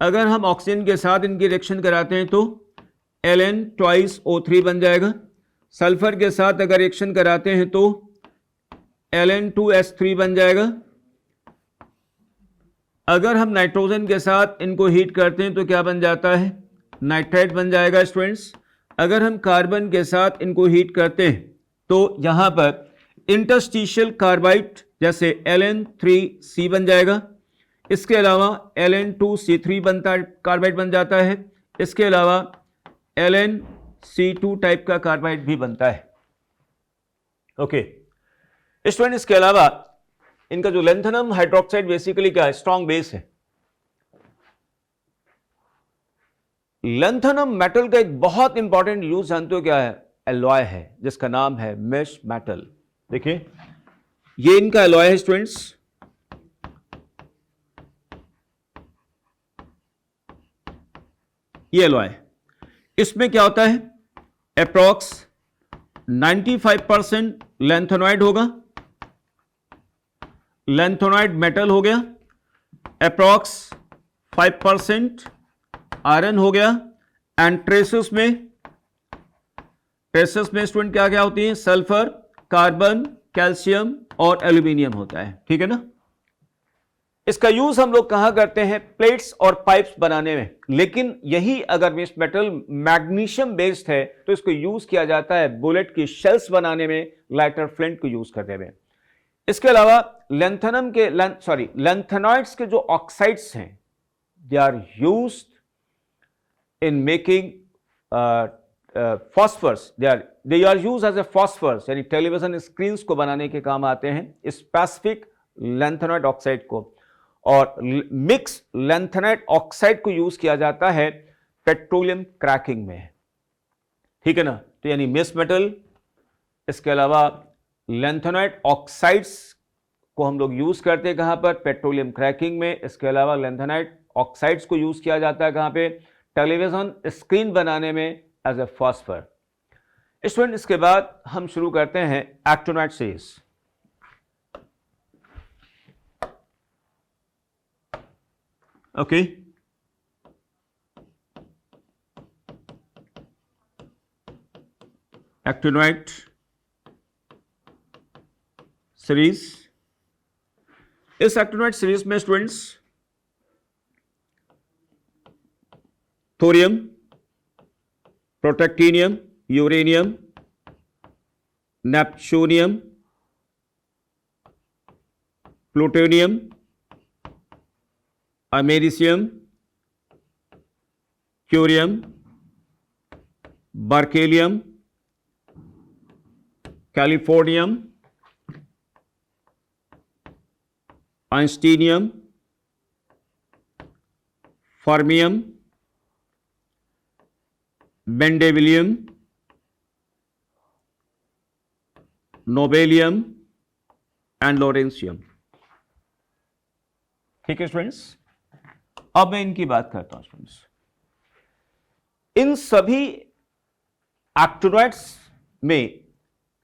अगर हम ऑक्सीजन के साथ इनकी रिएक्शन कराते हैं तो Ln2O3 बन जाएगा। सल्फर के साथ अगर रिएक्शन कराते हैं तो Ln2S3 बन जाएगा। अगर हम नाइट्रोजन के साथ इनको हीट करते हैं तो क्या बन जाता है, नाइट्राइट बन जाएगा स्टूडेंट्स। अगर हम कार्बन के साथ इनको हीट करते हैं तो यहां पर इंटरस्टिशियल कार्बाइड जैसे Ln3C बन जाएगा। इसके अलावा Ln2C3 बनता कार्बाइड बन जाता है। इसके अलावा LnC2 टाइप का कार्बाइड भी बनता है। ओके स्टूडेंट, इसके अलावा इनका जो लेंथेनम हाइड्रोक्साइड बेसिकली क्या है, स्ट्रॉन्ग बेस है। लेंथेनम मेटल का एक बहुत इंपॉर्टेंट यूज जानते हो क्या है, एलॉय है जिसका नाम है मेश मेटल। देखिए ये इनका एलॉय है स्टूडेंट्स, ये एलॉय। इसमें क्या होता है, अप्रॉक्स 95% लैंथेनॉइड होगा, लैंथेनॉइड मेटल हो गया, अप्रॉक्स 5% आयरन हो गया, एंड ट्रेसेस में स्टूडेंट क्या क्या होती है, सल्फर, कार्बन, कैल्शियम और एल्यूमिनियम होता है। ठीक है ना। इसका यूज हम लोग कहां करते हैं, प्लेट्स और पाइप्स बनाने में, लेकिन यही अगर मिक्स मेटल मैग्नीशियम बेस्ड है तो इसको यूज किया जाता है बुलेट की शेल्स बनाने में, लाइटर फ्लिंट को यूज करने में। इसके अलावा लैंथेनॉइड्स के जो ऑक्साइड्स हैं, they are used in making phosphorus, they are used as a phosphorus, यानी टेलीविजन स्क्रीन को बनाने के काम आते हैं स्पेसिफिक लैंथेनॉइड ऑक्साइड को। और मिक्स लैंथेनाइट ऑक्साइड को यूज किया जाता है पेट्रोलियम क्रैकिंग में। ठीक है ना। तो यानी मिक्स मेटल, इसके अलावा लैंथेनाइट ऑक्साइड्स को हम लोग यूज करते हैं कहां पर, पेट्रोलियम क्रैकिंग में। इसके अलावा लैंथेनाइट ऑक्साइड्स को यूज किया जाता है कहां पे, टेलीविजन स्क्रीन बनाने में एज ए फॉस्फर। स्टूडेंट इसके बाद हम शुरू करते हैं actinoid series. Okay, actinoid series. इस एक्टिनोइड सीरीज में students thorium, protactinium, uranium, neptunium, plutonium, americium, curium, berkelium, californium, einsteinium, fermium, mendelevium, nobelium and lawrencium. ठीक है स्टूडेंट्स, अब मैं इनकी बात करता हूं स्टूडेंट्स। इन सभी एक्टिनोइड्स में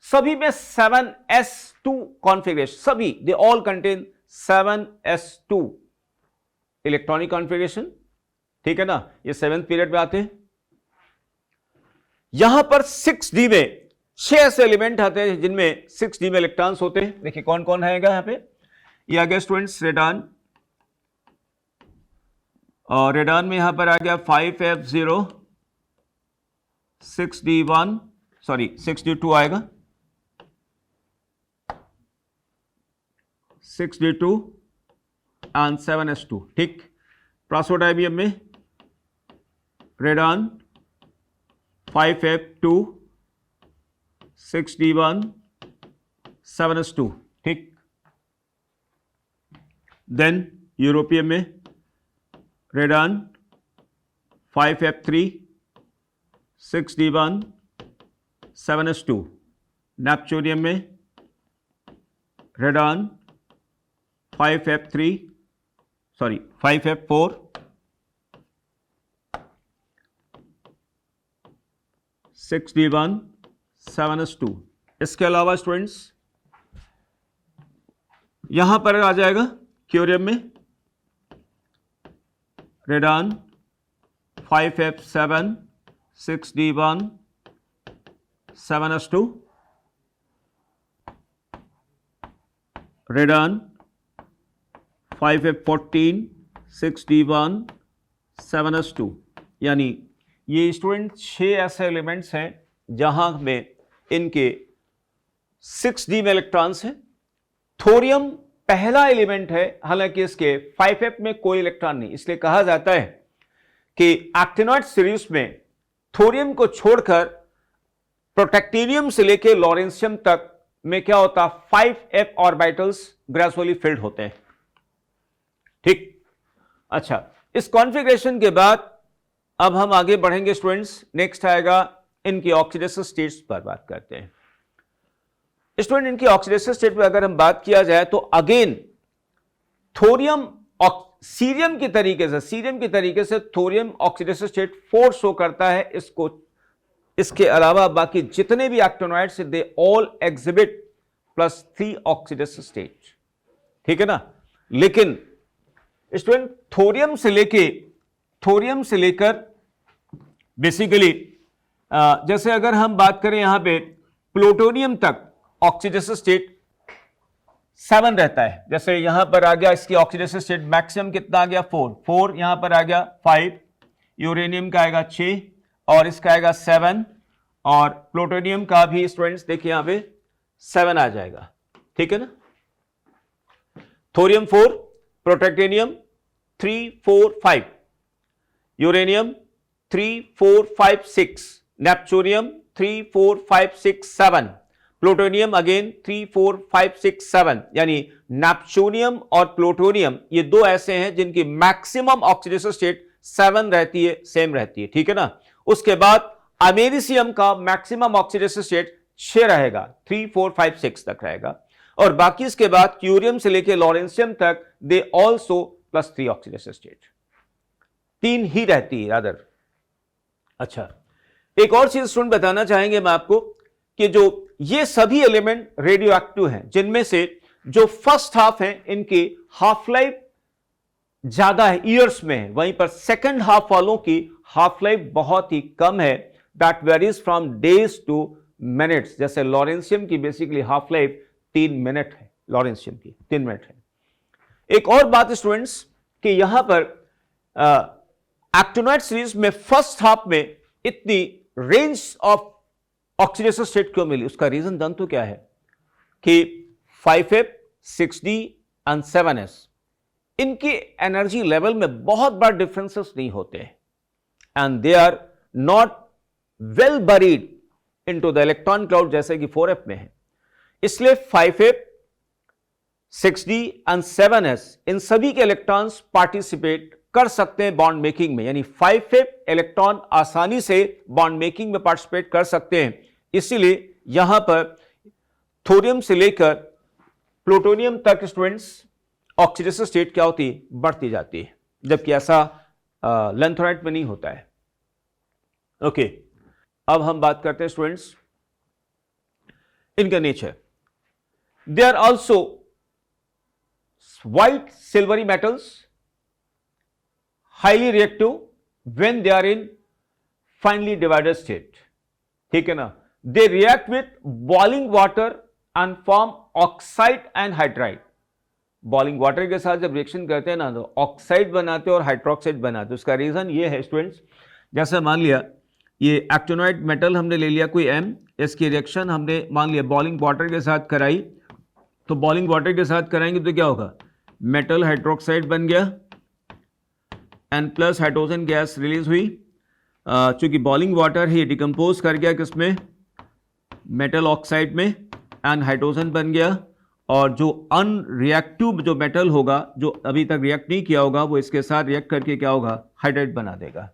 सभी में 7s2 कॉन्फ़िगरेशन, सभी they all contain 7s2 electronic configuration. ठीक है ना। ये 7th पीरियड में आते हैं। यहां पर 6d में 6 ऐसे एलिमेंट आते हैं जिनमें 6d में इलेक्ट्रॉन्स होते हैं। देखिए कौन कौन आएगा यहां पे। ये आ गया स्टूडेंट्स रेडान, और रेडान में यहां पर आ गया 5f0, 6d1, सॉरी 6d2 आएगा, 6d2 एंड 7s2। ठीक। प्रासोडाइबियम में रेडान 5f2, 6d1, 7s2। ठीक। देन यूरोपियम में radon 5f3, 6d1, 7s2। Neptunium में रेडान 5f4, 6d1, 7s2। इसके अलावा स्टूडेंट्स यहां पर आ जाएगा क्यूरियम में radon 5f7, 6d1, 7s2। Radon 5f14, 6d1, 7s2। यानी ये स्टूडेंट 6 ऐसे एलिमेंट्स हैं जहां में इनके 6d में इलेक्ट्रॉन्स हैं। थोरियम पहला एलिमेंट है, हालांकि इसके 5f में कोई इलेक्ट्रॉन नहीं, इसलिए कहा जाता है कि एक्टिनोइड सीरीज में थोरियम को छोड़कर प्रोटेक्टिनियम से लेकर लॉरेंशियम तक में क्या होता, 5f ऑर्बिटल्स ग्रेजुअली फिल्ड होते हैं। ठीक। अच्छा, इस कॉन्फ़िगरेशन के बाद अब हम आगे बढ़ेंगे स्टूडेंट्स। नेक्स्ट आएगा इनकी ऑक्सीडेशन स्टेट्स पर बात करते हैं। स्टूडेंट, इनकी ऑक्सीडेशन स्टेट पर अगर हम बात किया जाए तो अगेन थोरियम सीरियम की तरीके से थोरियम ऑक्सीडेशन स्टेट 4 शो करता है। इसके अलावा बाकी जितने भी actinoids they all exhibit +3 oxidation state, ठीक है ना। लेकिन स्टूडेंट थोरियम से लेकर बेसिकली जैसे अगर हम बात करें यहां पे प्लूटोनियम तक ऑक्सीडेशन स्टेट 7 रहता है। जैसे यहां पर आ गया इसकी ऑक्सीडेशन स्टेट मैक्सिमम कितना आ गया 4, यहां पर आ गया 5, यूरेनियम का आएगा 6 और इसका आएगा 7 और प्लूटोनियम का भी स्टूडेंट्स देखिए यहां पे 7 आ जाएगा, ठीक है ना। Thorium 4, प्रोटैक्टेनियम 3, 4, 5, uranium 3, 4, 5, 6, neptunium 3, 4, 5, 6, 7, plutonium again 3, 4, 5, 6, 7। यानी नेपच्यूनियम और प्लूटोनियम ये दो ऐसे हैं जिनकी मैक्सिमम ऑक्सीडेशन स्टेट 7 रहती है, सेम रहती है, ठीक है ना। उसके बाद अमेरिसियम का मैक्सिमम ऑक्सीडेशन स्टेट 6 रहेगा, 3, 4, 5, 6 तक रहेगा। और बाकी इसके बाद क्यूरियम से लेकर लॉरेंसियम तक दे ऑल्सो +3 ऑक्सीडेशन स्टेट, 3 ही रहती है अदर। अच्छा, एक और चीज स्टूडेंट बताना चाहेंगे मैं आपको कि जो ये सभी एलिमेंट रेडियो एक्टिव हैं, जिनमें से जो फर्स्ट हाफ है इनकी हाफ लाइफ ज्यादा है, ईयर्स में है, वहीं पर सेकंड हाफ वालों की हाफ लाइफ बहुत ही कम है, that varies from days two minutes. जैसे लॉरेंसियम की बेसिकली हाफ लाइफ 3 मिनट है, लॉरेंसियम की 3 मिनट है। एक और बात स्टूडेंट्स कि यहां पर एक्टिनोइड सीरीज में फर्स्ट हाफ में इतनी रेंज ऑफ ऑक्सीडेशन स्टेट क्यों मिली, उसका रीजन जान तो क्या है कि 5f, 6d एंड 7s इनकी एनर्जी लेवल में बहुत बड़ा डिफरेंसेस नहीं होते and they are not well buried into the electron cloud जैसे कि 4f में है। इसलिए 5f, 6d एंड 7s इन सभी के इलेक्ट्रॉन्स पार्टिसिपेट कर सकते हैं बॉन्ड मेकिंग में, यानी 5f इलेक्ट्रॉन आसानी से बॉन्ड मेकिंग में पार्टिसिपेट कर सकते हैं। इसीलिए यहां पर थोरियम से लेकर प्लूटोनियम तक स्टूडेंट्स ऑक्सीडेशन स्टेट क्या होती है, बढ़ती जाती है, जबकि ऐसा लैंथोनाइट में नहीं होता है। ओके, अब हम बात करते हैं स्टूडेंट्स इनका nature. They are also white silvery metals, highly reactive when they are in finely divided state, ठीक है ना। They react with boiling water and form oxide and hydride. Boiling water के साथ जब रिएक्शन करते हैं ना तो ऑक्साइड बनाते हैं और हाइड्रोक्साइड बनाते हैं। उसका रीजन ये है स्टूडेंट्स, जैसे मान लिया ये एक्टिनोइड मेटल हमने ले लिया कोई M, इसकी रिएक्शन हमने मान लिया बॉइलिंग वाटर के साथ कराई, तो बॉइलिंग वाटर के साथ कराएंगे तो क्या होगा, मेटल हाइड्रोक्साइड बन गया and plus hydrogen gas release हुई। चूंकि बॉइलिंग वाटर ही डिकम्पोज कर गया किसमें, मेटल ऑक्साइड में, एंड हाइड्रोजन बन गया। और जो अनरिएक्टिव जो मेटल होगा, जो अभी तक रिएक्ट नहीं किया होगा, वो इसके साथ रिएक्ट करके क्या होगा, हाइड्राइड बना देगा।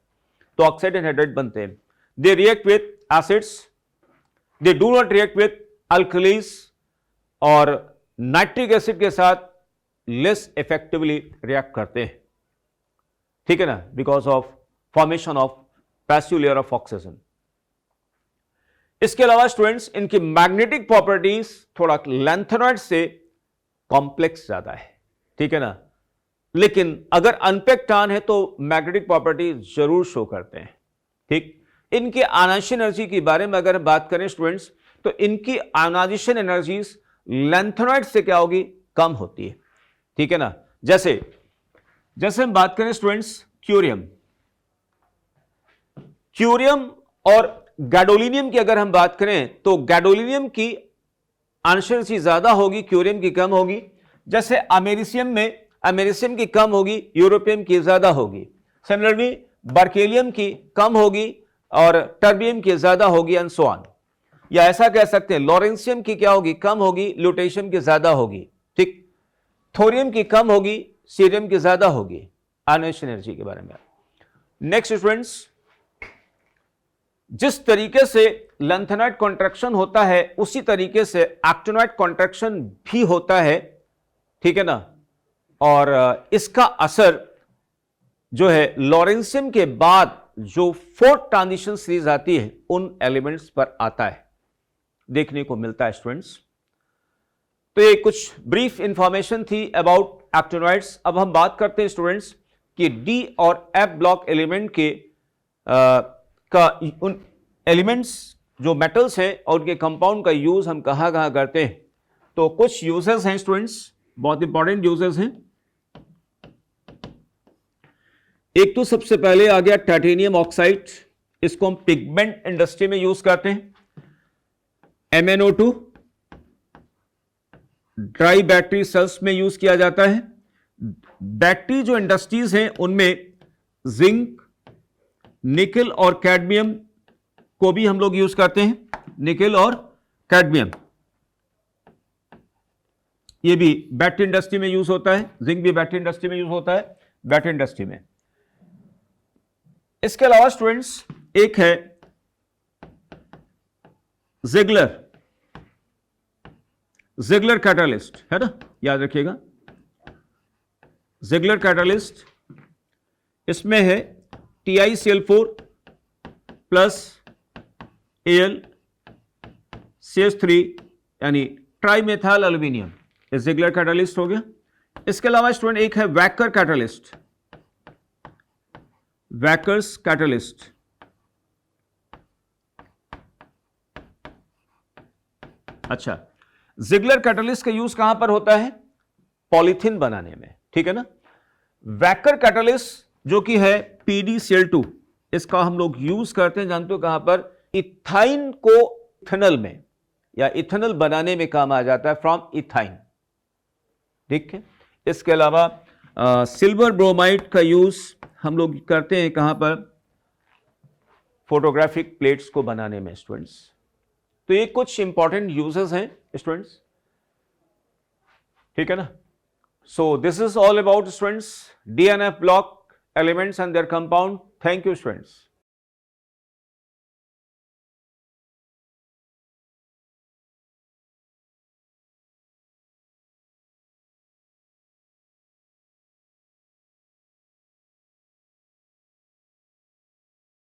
तो ऑक्साइड एंड हाइड्राइड बनते हैं। दे react with acids, they do not react with alkalis, और नाइट्रिक एसिड के साथ लेस इफेक्टिवली रिएक्ट करते हैं, ठीक है ना, because of formation of passive layer of oxygen. इसके अलावा स्टूडेंट्स इनकी मैग्नेटिक प्रॉपर्टीज थोड़ा लैंथेनॉइड से कॉम्प्लेक्स ज्यादा है, ठीक है ना, लेकिन अगर अनपेक्ड आयन है तो मैग्नेटिक प्रॉपर्टी जरूर शो करते हैं, ठीक। इनकी आयनाइजेशन एनर्जी के बारे में अगर बात करें स्टूडेंट्स, तो इनकी आयनाइजेशन एनर्जीज लैंथेनॉइड से क्या होगी, कम होती है, ठीक है ना। जैसे हम बात करें स्टूडेंट्स क्यूरियम और गैडोलिनियम की अगर हम बात करें तो गैडोलिनियम की आंसर सी ज्यादा होगी, क्यूरियम की कम होगी। जैसे अमेरिसियम की कम होगी, यूरोपियम की ज्यादा होगी। सिमिलरली बर्केलियम की कम होगी और टर्बियम की ज्यादा होगी एंड सो ऑन। या ऐसा कह सकते हैं लॉरेंसियम की क्या होगी, कम होगी, ल्यूटेशियम की ज्यादा होगी, ठीक। थोरियम की कम होगी, सीरियम की ज्यादा होगी। आयनाइजेशन एनर्जी के बारे में नेक्स्ट स्टूडेंट्स, जिस तरीके से लैंथेनाइड कॉन्ट्रैक्शन होता है उसी तरीके से एक्टिनोइड कॉन्ट्रैक्शन भी होता है, ठीक है ना। और इसका असर जो है लॉरेंशियम के बाद जो फोर्थ ट्रांजिशन सीरीज आती है उन एलिमेंट्स पर आता है, देखने को मिलता है स्टूडेंट्स। तो ये कुछ ब्रीफ इंफॉर्मेशन थी अबाउट एक्टिनोइड्स। अब हम बात करते हैं स्टूडेंट्स कि डी और एफ ब्लॉक एलिमेंट के उन एलिमेंट्स जो मेटल्स हैं और उनके कंपाउंड का यूज हम कहां कहां करते हैं। तो कुछ यूजेस हैं स्टूडेंट्स, बहुत इंपॉर्टेंट यूजेस हैं। एक तो सबसे पहले आ गया टाइटेनियम ऑक्साइड, इसको हम पिगमेंट इंडस्ट्री में यूज करते हैं। MnO2 ड्राई बैटरी सेल्स में यूज किया जाता है। बैटरी जो इंडस्ट्रीज हैं उनमें जिंक, निकल और कैडमियम को भी हम लोग यूज करते हैं। निकल और कैडमियम ये भी बैटरी इंडस्ट्री में यूज होता है। जिंक भी बैटरी इंडस्ट्री में यूज होता है, बैटरी इंडस्ट्री में। इसके अलावा स्टूडेंट्स एक है जिगलर कैटालिस्ट, है ना, याद रखिएगा। जिगलर कैटालिस्ट, इसमें है TiCl4 प्लस AlCH3 यानी ट्राईमेथाइल एल्यूमिनियम, ये जिगलर कैटालिस्ट हो गया। इसके अलावा स्टूडेंट एक है वैकर कैटालिस्ट, वैकर्स कैटालिस्ट। अच्छा, जिगलर कैटालिस्ट का यूज कहां पर होता है? पॉलीथीन बनाने में, ठीक है ना। वैकर कैटालिस्ट जो कि है PdCl2, इसका हम लोग यूज करते हैं, जानते हो कहां पर? इथाइन को इथेनॉल में या इथेनॉल बनाने में काम आ जाता है, फ्रॉम इथाइन, ठीक है। इसके अलावा सिल्वर ब्रोमाइड का यूज हम लोग करते हैं कहां पर? फोटोग्राफिक प्लेट्स को बनाने में स्टूडेंट्स। तो ये कुछ इंपॉर्टेंट यूजेस हैं स्टूडेंट्स, ठीक है ना। So this is all about students D and F block elements and their compound. Thank you, students.